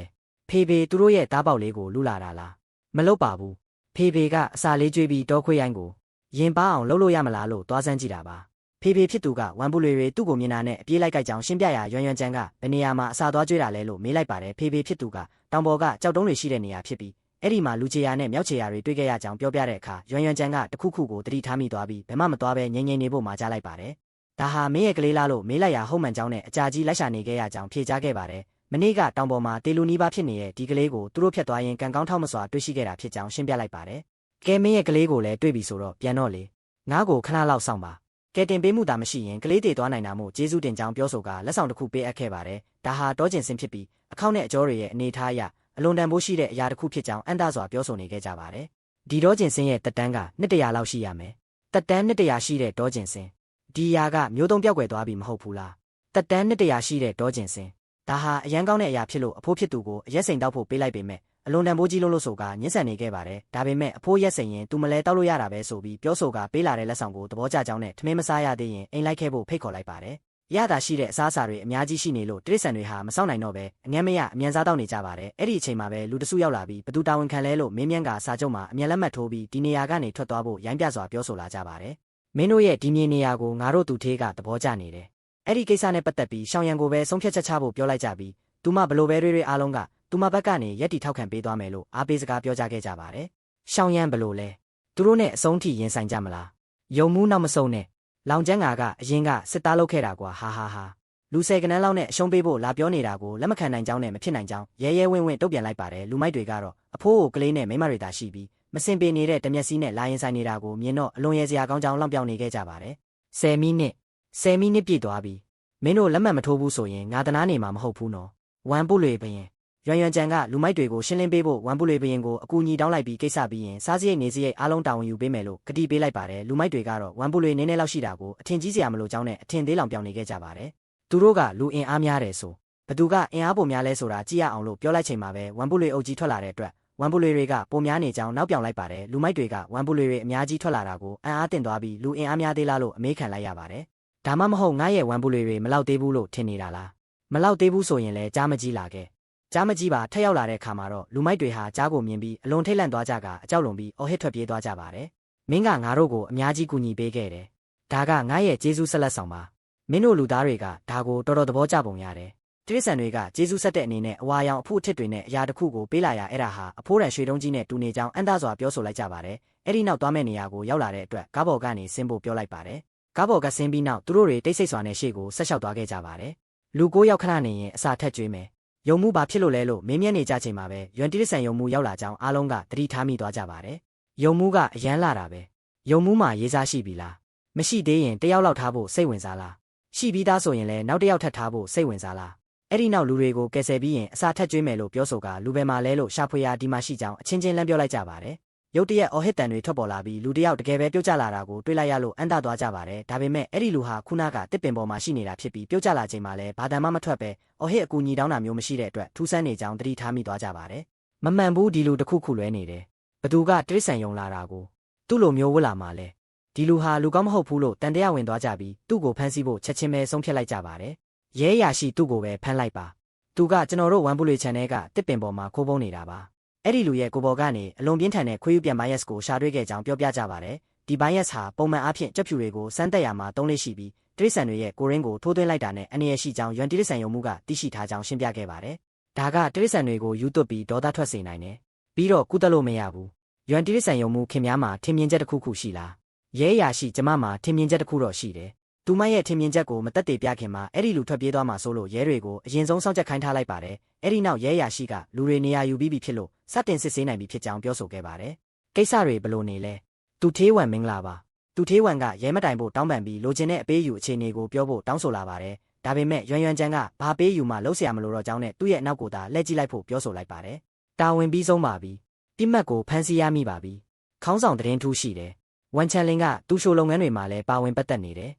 ဖေသူတို့ရဲ့သားပေါက်လေးကိုလူလာတာလားမလုပ်ပါဘူးဖေကအစာလေးကျွေးပြီးတောခွေးရိုင်းကိုရင်ပါအောင်လှုပ်လို့ရမလားလို့သွားစမ်းကြည့်တာပါဖေဖြစ်သူကဝမ်ပူလွေတွေသူ့ကိုမြင်တာနဲ့အပြေးလိုက်ကြိုက်ကြောင်ရှင်းပြရာရွမ်ကျန်ကဘယ်နေရာမှာအစာသွားကျွေးတာလဲလို့မေးလိုက်ပါတယ်ဖေဖြစ်သူကတောင်ပေါ်ကကြောက်တုံးတွေရှိတဲ့နေရာဖြစ်ပြီးအဲ့ဒီမှာလူချေရာနဲ့မြောက်ချေရာတွေတွေ့ခဲ့ရကြောင်းပြောပြတဲ့အခါရွမ်ကျန်ကတခုခုကိုတတိထားမိသွားပြီးဘယ်မှမသွားဘဲငြိမ်နေဖို့မှာကြားလိုက်ပါတယ်ဒါဟာမင်းရဲ့ကလေးလားလို့မေးလိုက်ရာဟုတ်မှန်ကြောင်းနဲ့အကြာကြီးလိုက်ရှာနေခဲ့ရကြောင်းဖြေကြားခဲ့ပါတယ်မနေ့ကတောင်ပေါ်မှာတေလူနီးပါးဖြစ်နေတဲ့ဒီကလေးကိုသူတို့ဖြတ်သွားရင်ကံကောင်းထောက်မစွာတွေ့ရှိခဲ့တာဖြစ်ကြောင်းရှင်းပြလိုက်ပါတယ်ကဲမင်းရဲ့ကလေးကိုလည်းတွေ့ပြီဆိုတော့ပြန်တော့လေငါ့ကိုခဏလောက်စောင့်ပါကဲတင်ပေးမှုသာမရှိရင်ကလေးတည်သွားနိုင်တာမို့ကျေးဇူးတင်ကြောင်းပြောဆိုကလက်ဆောင်တစ်ခုပေးအပ်ခဲ့ပါတယ်ဒါဟာတောကျင်စင်ဖြစ်ပြီးအခောက်နဲ့အကျော်တွေရဲ့အနေထားအရအလွန်တန်ဖိုးရှိတဲ့အရာတစ်ခုဖြစ်ကြောင်းအန်တစွာပြောဆိုနေခဲ့ကြပါတယ်ဒီတောကျင်စင်ရဲ့တက်တန်းက200လောက်ရှိရမယ်တက်တန်း200ရှိတဲ့တောကျင်စင်ဒီအရာကမျိုးတုံးပြောက်ွယ်သွားပြီမဟုတ်ဘူးလားတက်တန်း200ရှိတဲ့တောကျင်စင်ဒါဟာအရန်ကောင်းတဲ့အရာဖြစ်လို့အဖိုးဖြစ်သူကိုအရက်စိန်တောက်ဖို့ပေးလိုက်ပေမဲ့အလွန်တန်ဖိုးကြီးလို့ဆိုကညှဉ်းဆန်နေခဲ့ပါတယ်ဒါပေမဲ့အဖိုးရက်စိန်ရင်သူမလဲတောက်လို့ရတာပဲဆိုပြီးပြောဆိုကပေးလာတဲ့လက်ဆောင်ကိုသဘောကျကြောင်းနဲ့ထမင်းမစားရသေးရင်အိမ်လိုက်ခဲ့ဖို့ဖိတ်ခေါ်လိုက်ပါတယ်ရတာရှိတဲ့အစားအစာတွေအများကြီးရှိနေလို့တိရစ္ဆာန်တွေဟာမစောင့်နိုင်တော့ပဲအငန်းမရအမြန်စားတောက်နေကြပါတယ်အဲ့ဒီအချိန်မှာပဲလူတစုရောက်လာပြီးဘသူတာဝန်ခံလဲလို့မင်းမြန်းကစာချုပ်မှာအမြန်လက်မှတ်ထိုးပြီးဒီနေရာကနေထွက်သွားဖို့ရိုင်းပြစွာပြောဆိုလာကြပါတယ်မင်းတို့ရဲ့ဒီမြေနေရာကိုငါတို့သူထေးကသဘောကျနေတယ်အဲ့ဒီကိစ္စနဲ့ပတ်သက်ပြီးရှောင်းရံကိုပဲဆုံးဖြတ်ချက်ချဖို့ပြောလိုက်ကြပြီးသူမဘလို့ပဲတွေအားလုံးကသူမဘက်ကနေရက်တီထောက်ခံပေးသွားမယ်လို့အားပေးစကားပြောကြခဲ့ကြပါတယ်။ရှောင်းရမ်းဘလို့လဲ။သူတို့နဲ့အဆုံးထိရင်ဆိုင်ကြမလား။ယုံမှုနောက်မဆုံးနဲ့။လောင်ကျန်းငါကအရင်ကစစ်သားလုပ်ခဲ့တာကွာဟာဟာဟာ။လူဆယ်ကနန်းလောက်နဲ့အရှုံးပေးဖို့လာပြောနေတာကိုလက်မခံနိုင်ကြောင်းနဲ့မဖြစ်နိုင်ကြောင်းရဲရဲဝင်းဝင်းတုတ်ပြန်လိုက်ပါတယ်လူမိုက်တွေကတော့အဖိုးကိုကလေးနဲ့မိမတွေသာရှိပြီးမစင်ပေနေတဲ့တမျက်စီးနဲ့လာရင်ဆိုင်နေတာကိုမြင်တော့အလွန်ရဲစရာကောင်းကြောင်းလောင်ပြောင်နေခဲ့ကြပါတယ်။10မိနစ်ပြည့်သွားပြီ။မင်းတို့လက်မှတ်မထိုးဘူးဆိုရင်ငါတနာနေမှာမဟုတ်ဘူးနော်။ဝမ်ပုလွေဘရင်ရွမ်ကျန်ကလူမိုက်တွေကိုရှင်းလင်းပေးဖို့ဝမ်ပုလွေဘရင်ကိုအကူအညီတောင်းလိုက်ပြီးကိစ္စပြီးရင်စားစရိတ်နေစရိတ်အားလုံးတာဝန်ယူပေးမယ်လို့ကတိပေးလိုက်ပါတယ်လူမိုက်တွေကတော့ဝမ်ပုလွေနည်းနည်းလောက်ရှိတာကိုအထင်ကြီးစရာမလိုကြောင်းနဲ့အထင်သေးလောင်ပြောင်နေခဲ့ကြပါတယ်သူတို့ကလူအင်အားများတယ်ဆိုဘသူကအင်အားပိုများလဲဆိုတာကြည့်ရအောင်လို့ပြောလိုက်ချိန်မှာပဲဝမ်ပုလွေအုပ်ကြီးထွက်လာတဲ့အတွက်ဝမ်ပုလွေတွေကပိုများနေကြောင်းနောက်ပြောင်လိုက်ပါတယ်လူမိုက်တွေကဝမ်ပုလွေတွေအများကြီးထွက်လာတာကိုအံ့အားသင့်သွားပြီးလူအင်အားများသေးလားလို့အမေးခံလိုက်ရပါတယ်ဒါမှမဟုတ်ငါရဲ့ဝမ်ပုလွေတွေမလောက်သေးဘူးလို့ထင်နေတာလားမလောက်သေးဘူးဆိုရင်လည်းကြားမကြီးလာခဲ့ကြားမကြီးပါထက်ရောက်လာတဲ့အခါမှာတော့လူမိုက်တွေဟာကြားကိုမြင်ပြီးအလွန်ထိတ်လန့်သွားကြကအကြောက်လွန်ပြီးအော်ဟစ်ထွက်ပြေးသွားကြပါတယ်မင်းကငါတို့ကိုအများကြီးကူညီပေးခဲ့တယ်ဒါကငါရဲ့ကျေးဇူးဆက်လက်ဆောင်ပါမင်းတို့လူသားတွေကဒါကိုတော်တော်သဘောကျပုံရတယ်တိရစ္ဆာန်တွေကကျေးဇူးဆက်တဲ့အနေနဲ့အဝါရောင်အဖို့အထစ်တွေနဲ့အရာတစ်ခုကိုပေးလာရအဲ့ဒါဟာအဖိုးရန်ရွှေတုံးကြီးနဲ့တူနေကြောင်းအန်သားစွာပြောဆိုလိုက်ကြပါတယ်အဲ့ဒီနောက်သွားမဲ့နေရာကိုရောက်လာတဲ့အတွက်ကားဘော်ကနေဆင်းဖို့ပြောလိုက်ပါတယ်ကားဘော်ကဆင်းပြီးနောက်သူတို့တွေတိတ်ဆိတ်စွာနဲ့ရှေ့ကိုဆက်လျှောက်သွားခဲ့ကြပါတယ်လူ9ယောက်ခဏနေရင်အစာထက်ကျွေးမယ်ယုံမှုဘာဖြစ်လို့လဲလို့မင်းမြတ်နေကြချိန်မှာပဲရွမ်တိရစ္ဆာန်ယုံမှုရောက်လာကြောင်းအားလုံးကသတိထားမိသွားကြပါတယ်ယုံမှုကအရန်လာတာပဲယုံမှုမှာရေးစားရှိပြီလားမရှိသေးရင်တယောက်လောက်ထားဖို့စိတ်ဝင်စားလား ရှိပြီးသားဆိုရင်လည်းနောက်တစ်ယောက်ထပ်ထားဖို့စိတ်ဝင်စားလားအဲ့ဒီနောက်လူတွေကိုကယ်ဆယ်ပြီးရင်အစာထက်ကျွေးမယ်လို့ပြောဆိုကလူပဲမှာလဲလို့ရှာဖွေရာဒီမှာရှိကြောင်းအချင်းချင်းလမ်းပြောလိုက်ကြပါတယ်ရုတ်တရက်အော်ဟစ်တန်တွေထွက်ပေါ်လာပြီးလူတစ်ယောက်တကယ်ပဲပြုတ်ကျလာတာကိုတွေးလိုက်ရလို့အံ့တသွားကြပါတယ်ဒါပေမဲ့အဲ့ဒီလူဟာခုနကတစ်ပင်ပေါ်မှာရှိနေတာဖြစ်ပြီးပြုတ်ကျလာချိန်မှာလည်းဘာတန်မှမထွက်ပဲအော်ဟစ်အကူညီတောင်းတာမျိုးမရှိတဲ့အတွက်ထူးဆန်းနေကြောင်းသတိထားမိသွားကြပါတယ်မမှန်ဘူးဒီလူတစ်ခုခုလွဲနေတယ်ဘသူကတိရစ္ဆာန်ယုံလာတာကိုသူ့လိုမျိုးဝတ်လာမှလဲဒီလူဟာလူကောင်းမဟုတ်ဘူးလို့တန်တရားဝင်သွားကြပြီးသူ့ကိုဖမ်းဆီးဖို့ချက်ချင်းပဲဆုံးဖြတ်လိုက်ကြပါတယ်ရဲရရှိသူ့ကိုပဲဖမ်းလိုက်ပါသူကကျွန်တော်တို့ဝမ်ပူလေချန်နယ်ကတစ်ပင်ပေါ်မှာခိုးပုံးနေတာပါအဲ့ဒီလူရဲ့ကိုပေါ်ကနေအလွန်ပြင်းထန်တဲ့ခွေးယူပြန်ဘိုင်ယက်စ်ကိုရှာတွေ့ခဲ့ကြောင်းပြောပြကြပါတယ်ဒီဘိုင်ယက်စ်ဟာပုံမှန်အားဖြင့်ကြက်ဖြူတွေကိုစမ်းတက်ရမှာသုံးလေးရှိပြီးတိရစ္ဆာန်တွေရဲ့ကိုရင်းကိုထိုးသွင်းလိုက်တာနဲ့အန္တရာယ်ရှိကြောင်းယွမ်တိရစ္ဆာန်ယုံမှုကသိရှိထားကြောင်းရှင်းပြခဲ့ပါတယ်ဒါကတိရစ္ဆာန်တွေကိုယူသွတ်ပြီးဒေါသထွက်စေနိုင်တယ်ပြီးတော့ကုသလို့မရဘူးယွမ်တိရစ္ဆာန်ယုံမှုခင်များမှာထင်မြင်ချက်တစ်ခုခုရှိလားရဲရရှိကျမမှာထင်မြင်ချက်တစ်ခုတော့ရှိတယ်သူမရဲ့ထင်မြင်ချက်ကိုမတက်တည်ပြခင်မှာအဲ့ဒီလူထွက်ပြေးသွားမှာဆိုလို့ရဲတွေကိုအရင်ဆုံးစောင့်ကြပ်ခိုင်းထားလိုက်ပါတယ်အဲ့ဒီနောက်ရဲရရှိကလူတွေနေရာယူပြီးပြီဖြစ်လို့စတင်စစ်ဆေးနိုင်ပြီဖြစ်ကြောင်းပြောဆိုခဲ့ပါတယ်ကိစ္စတွေဘလို့နေလဲသူထေးဝမ်မင်္ဂလာပါသူထေးဝမ်ကရဲမတိုင်ဖို့တောင်းပန်ပြီးလိုချင်တဲ့အပေးယူအခြေအနေကိုပြောဖို့တောင်းဆိုလာပါတယ်ဒါပေမဲ့ရွမ်ချန်ကဘာပေးယူမှလုံးเสียမလို့တော့ကြောင်းနဲ့သူ့ရဲ့အနောက်ကိုသာလှည့်ကြည့်လိုက်ဖို့ပြောဆိုလိုက်ပါတယ်တာဝန်ပြီးဆုံးပါပြီတိမတ်ကိုဖမ်းဆီးရမိပါပြီခေါင်းဆောင်သတင်းထူးရှိတယ်ဝမ်ချန်လင်ကသူ့ရှိုးလုပ်ငန်းတွေမှာလည်းပါဝင်ပတ်သက်နေတယ်